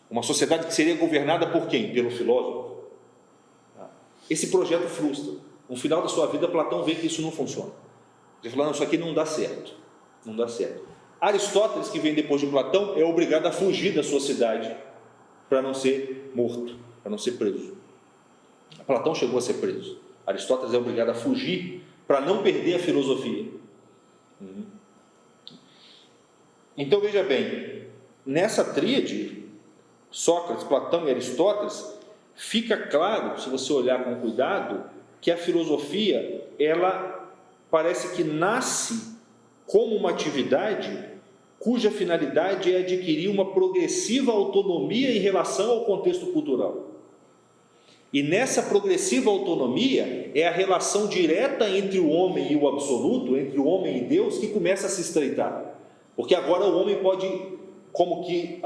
Uma sociedade que seria governada por quem? Pelo filósofo. Esse projeto frustra. No final da sua vida, Platão vê que isso não funciona. Ele fala, não, isso aqui não dá certo. Não dá certo. Aristóteles, que vem depois de Platão, é obrigado a fugir da sua cidade para não ser morto, para não ser preso. Platão chegou a ser preso. Aristóteles é obrigado a fugir para não perder a filosofia. Então, veja bem, nessa tríade, Sócrates, Platão e Aristóteles, fica claro, se você olhar com cuidado, que a filosofia, ela parece que nasce como uma atividade cuja finalidade é adquirir uma progressiva autonomia em relação ao contexto cultural. E nessa progressiva autonomia é a relação direta entre o homem e o absoluto, entre o homem e Deus, que começa a se estreitar. Porque agora o homem pode, como que,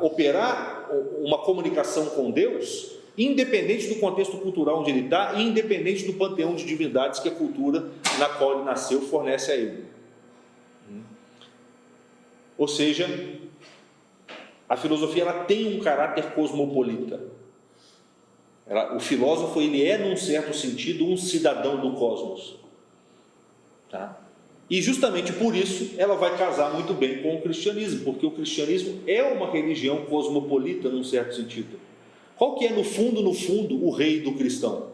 operar uma comunicação com Deus, independente do contexto cultural onde ele está e independente do panteão de divindades que a cultura na qual ele nasceu fornece a ele. Ou seja, a filosofia ela tem um caráter cosmopolita. O filósofo, ele é, num certo sentido, um cidadão do cosmos. Tá? E justamente por isso ela vai casar muito bem com o cristianismo, porque o cristianismo é uma religião cosmopolita, num certo sentido. Qual que é, no fundo, o rei do cristão?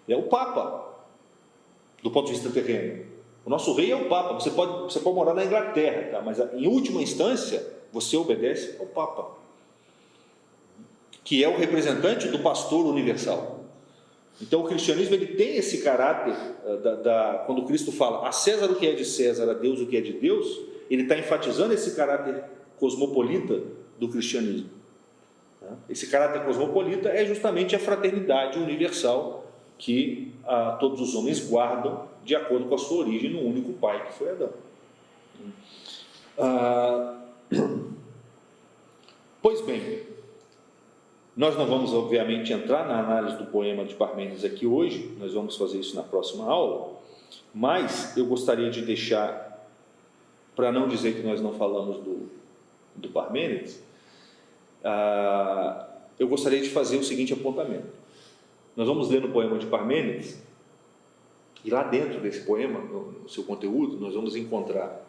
É o Papa, do ponto de vista terreno. O nosso rei é o Papa. Você pode morar na Inglaterra, tá? Mas em última instância, você obedece ao Papa, que é o representante do pastor universal. Então o cristianismo ele tem esse caráter, quando Cristo fala a César o que é de César, a Deus o que é de Deus, ele está enfatizando esse caráter cosmopolita do cristianismo. Esse caráter cosmopolita é justamente a fraternidade universal que todos os homens guardam de acordo com a sua origem no único pai que foi Adão. Pois bem, nós não vamos obviamente entrar na análise do poema de Parmênides aqui hoje, nós vamos fazer isso na próxima aula, mas eu gostaria de deixar, para não dizer que nós não falamos do Parmênides, eu gostaria de fazer o seguinte apontamento. Nós vamos ler no poema de Parmênides, e lá dentro desse poema, no seu conteúdo, nós vamos encontrar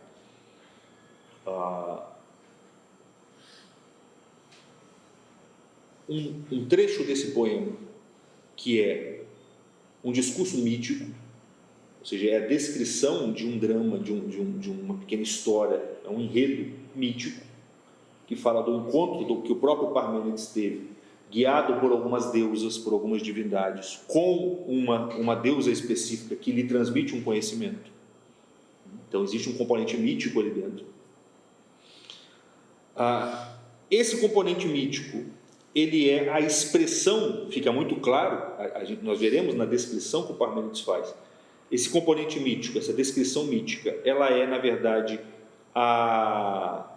um trecho desse poema que é um discurso mítico, ou seja, é a descrição de um drama, de uma pequena história, é um enredo mítico, que fala do encontro que o próprio Parmênides teve guiado por algumas deusas, por algumas divindades, com uma deusa específica que lhe transmite um conhecimento. Então existe um componente mítico ali dentro. Esse componente mítico, ele é a expressão, fica muito claro, nós veremos na descrição que o Parmênides faz, esse componente mítico, essa descrição mítica, ela é, na verdade, a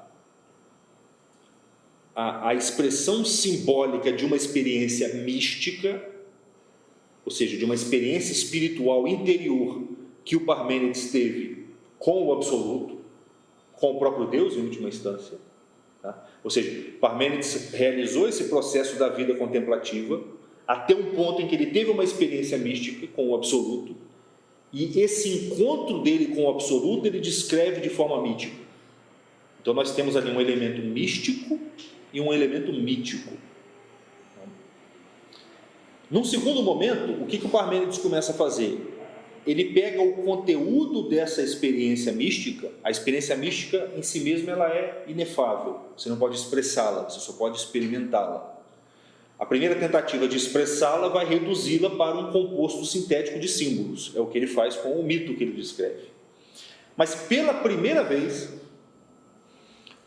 expressão simbólica de uma experiência mística, ou seja, de uma experiência espiritual interior que o Parmênides teve com o absoluto, com o próprio Deus em última instância. Tá? Ou seja, Parmênides realizou esse processo da vida contemplativa até um ponto em que ele teve uma experiência mística com o absoluto, e esse encontro dele com o absoluto ele descreve de forma mítica. Então nós temos ali um elemento místico e um elemento mítico. Num segundo momento, o que o Parmênides começa a fazer? Ele pega o conteúdo dessa experiência mística. A experiência mística em si mesma ela é inefável, você não pode expressá-la, você só pode experimentá-la. A primeira tentativa de expressá-la vai reduzi-la para um composto sintético de símbolos, é o que ele faz com o mito que ele descreve. Mas pela primeira vez,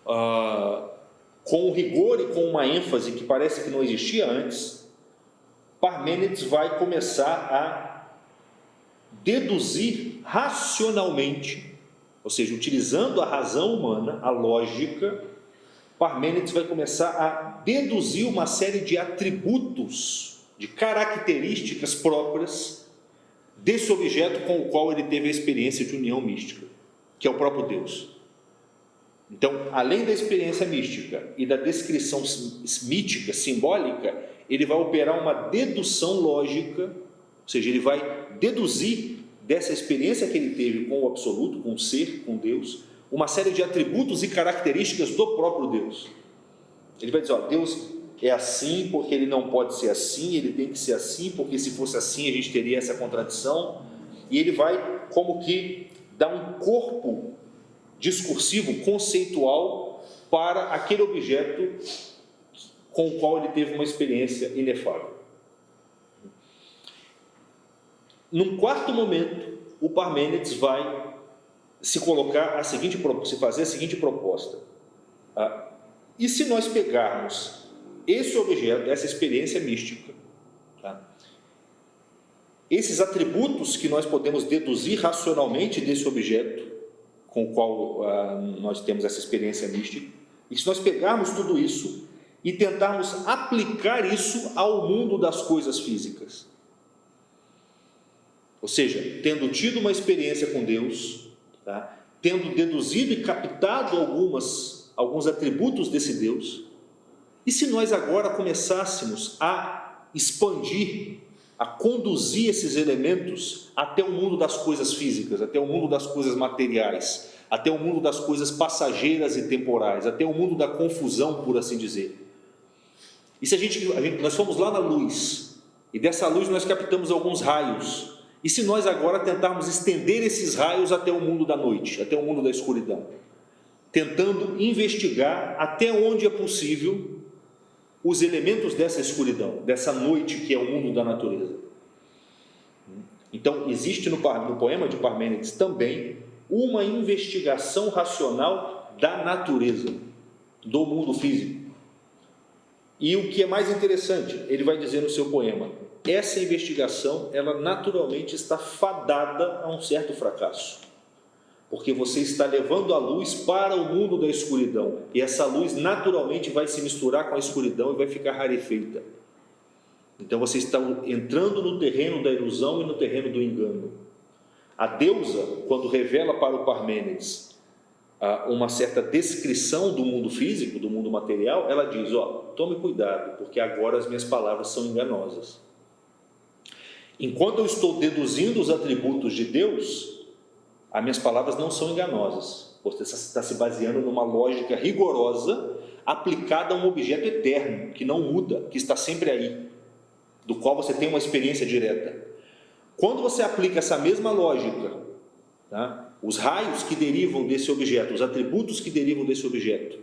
com um rigor e com uma ênfase que parece que não existia antes, Parmênides vai começar a deduzir racionalmente, ou seja, utilizando a razão humana, a lógica, Parmênides vai começar a deduzir uma série de atributos, de características próprias desse objeto com o qual ele teve a experiência de união mística, que é o próprio Deus. Então, além da experiência mística e da descrição mítica, simbólica, ele vai operar uma dedução lógica, ou seja, ele vai deduzir dessa experiência que ele teve com o absoluto, com o ser, com Deus, uma série de atributos e características do próprio Deus. Ele vai dizer, Deus é assim porque ele não pode ser assim, ele tem que ser assim, porque se fosse assim a gente teria essa contradição, e ele vai como que dar um corpo discursivo, conceitual, para aquele objeto com o qual ele teve uma experiência inefável. Num quarto momento, o Parmênides vai se fazer a seguinte proposta. E se nós pegarmos esse objeto, essa experiência mística, esses atributos que nós podemos deduzir racionalmente desse objeto, com o qual nós temos essa experiência mística, e se nós pegarmos tudo isso e tentarmos aplicar isso ao mundo das coisas físicas, ou seja, tendo tido uma experiência com Deus, tendo deduzido e captado alguns atributos desse Deus, e se nós agora começássemos a expandir, a conduzir esses elementos até o mundo das coisas físicas, até o mundo das coisas materiais, até o mundo das coisas passageiras e temporais, até o mundo da confusão, por assim dizer. E se nós fomos lá na luz, e dessa luz nós captamos alguns raios, e se nós agora tentarmos estender esses raios até o mundo da noite, até o mundo da escuridão, tentando investigar até onde é possível os elementos dessa escuridão, dessa noite que é o mundo da natureza. Então, existe no poema de Parmênides também uma investigação racional da natureza, do mundo físico. E o que é mais interessante, ele vai dizer no seu poema, essa investigação, ela naturalmente está fadada a um certo fracasso, porque você está levando a luz para o mundo da escuridão, e essa luz naturalmente vai se misturar com a escuridão e vai ficar rarefeita. Então você está entrando no terreno da ilusão e no terreno do engano. A deusa, quando revela para o Parmênides uma certa descrição do mundo físico, do mundo material, ela diz, tome cuidado, porque agora as minhas palavras são enganosas. Enquanto eu estou deduzindo os atributos de Deus, as minhas palavras não são enganosas. Você está se baseando numa lógica rigorosa, aplicada a um objeto eterno, que não muda, que está sempre aí, do qual você tem uma experiência direta. Quando você aplica essa mesma lógica, os raios que derivam desse objeto, os atributos que derivam desse objeto,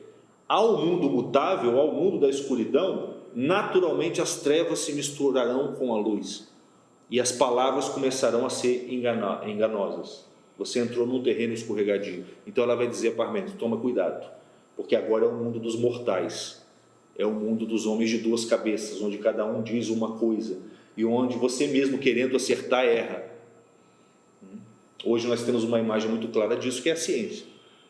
ao mundo mutável, ao mundo da escuridão, naturalmente as trevas se misturarão com a luz e as palavras começarão a ser enganosas. Você entrou num terreno escorregadio. Então ela vai dizer a Parmênides: toma cuidado, porque agora é o mundo dos mortais, é o mundo dos homens de duas cabeças, onde cada um diz uma coisa e onde você mesmo, querendo acertar, erra. Hoje nós temos uma imagem muito clara disso, que é a ciência.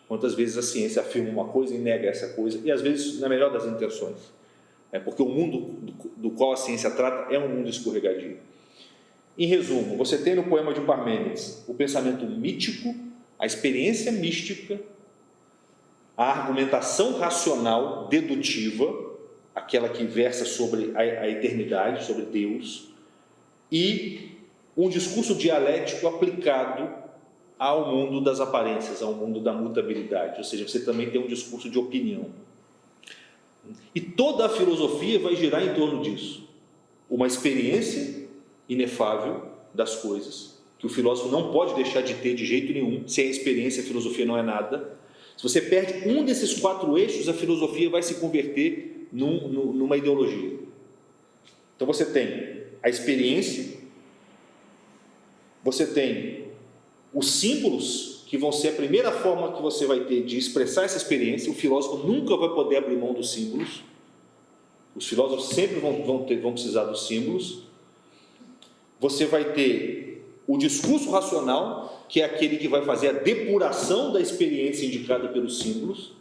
Quantas vezes a ciência afirma uma coisa e nega essa coisa, e às vezes na melhor das intenções. Porque o mundo do qual a ciência trata é um mundo escorregadio. Em resumo, você tem no poema de Parmênides o pensamento mítico, a experiência mística, a argumentação racional dedutiva, aquela que versa sobre a eternidade, sobre Deus, e um discurso dialético aplicado ao mundo das aparências, ao mundo da mutabilidade, ou seja, você também tem um discurso de opinião. E toda a filosofia vai girar em torno disso. Uma experiência inefável das coisas, que o filósofo não pode deixar de ter de jeito nenhum. Sem a experiência, a filosofia não é nada. Se você perde um desses 4 eixos, a filosofia vai se converter numa ideologia. Então você tem a experiência, você tem os símbolos, que vão ser a primeira forma que você vai ter de expressar essa experiência. O filósofo nunca vai poder abrir mão dos símbolos. Os filósofos sempre vão precisar dos símbolos. Você vai ter o discurso racional, que é aquele que vai fazer a depuração da experiência indicada pelos símbolos.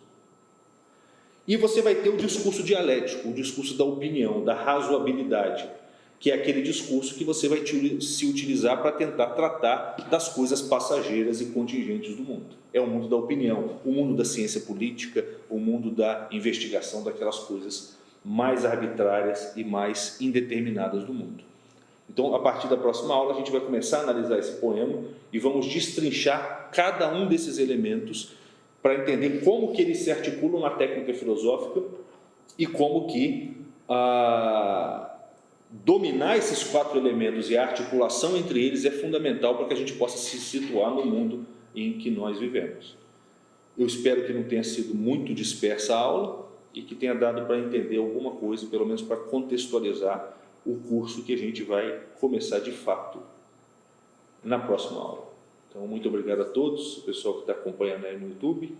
E você vai ter o discurso dialético, o discurso da opinião, da razoabilidade, que é aquele discurso que você vai se utilizar para tentar tratar das coisas passageiras e contingentes do mundo. É o mundo da opinião, o mundo da ciência política, o mundo da investigação daquelas coisas mais arbitrárias e mais indeterminadas do mundo. Então, a partir da próxima aula, a gente vai começar a analisar esse poema e vamos destrinchar cada um desses elementos para entender como que eles se articulam na técnica filosófica e como que dominar esses 4 elementos e a articulação entre eles é fundamental para que a gente possa se situar no mundo em que nós vivemos. Eu espero que não tenha sido muito dispersa a aula e que tenha dado para entender alguma coisa, pelo menos para contextualizar o curso que a gente vai começar de fato na próxima aula. Então, muito obrigado a todos, o pessoal que está acompanhando aí no YouTube,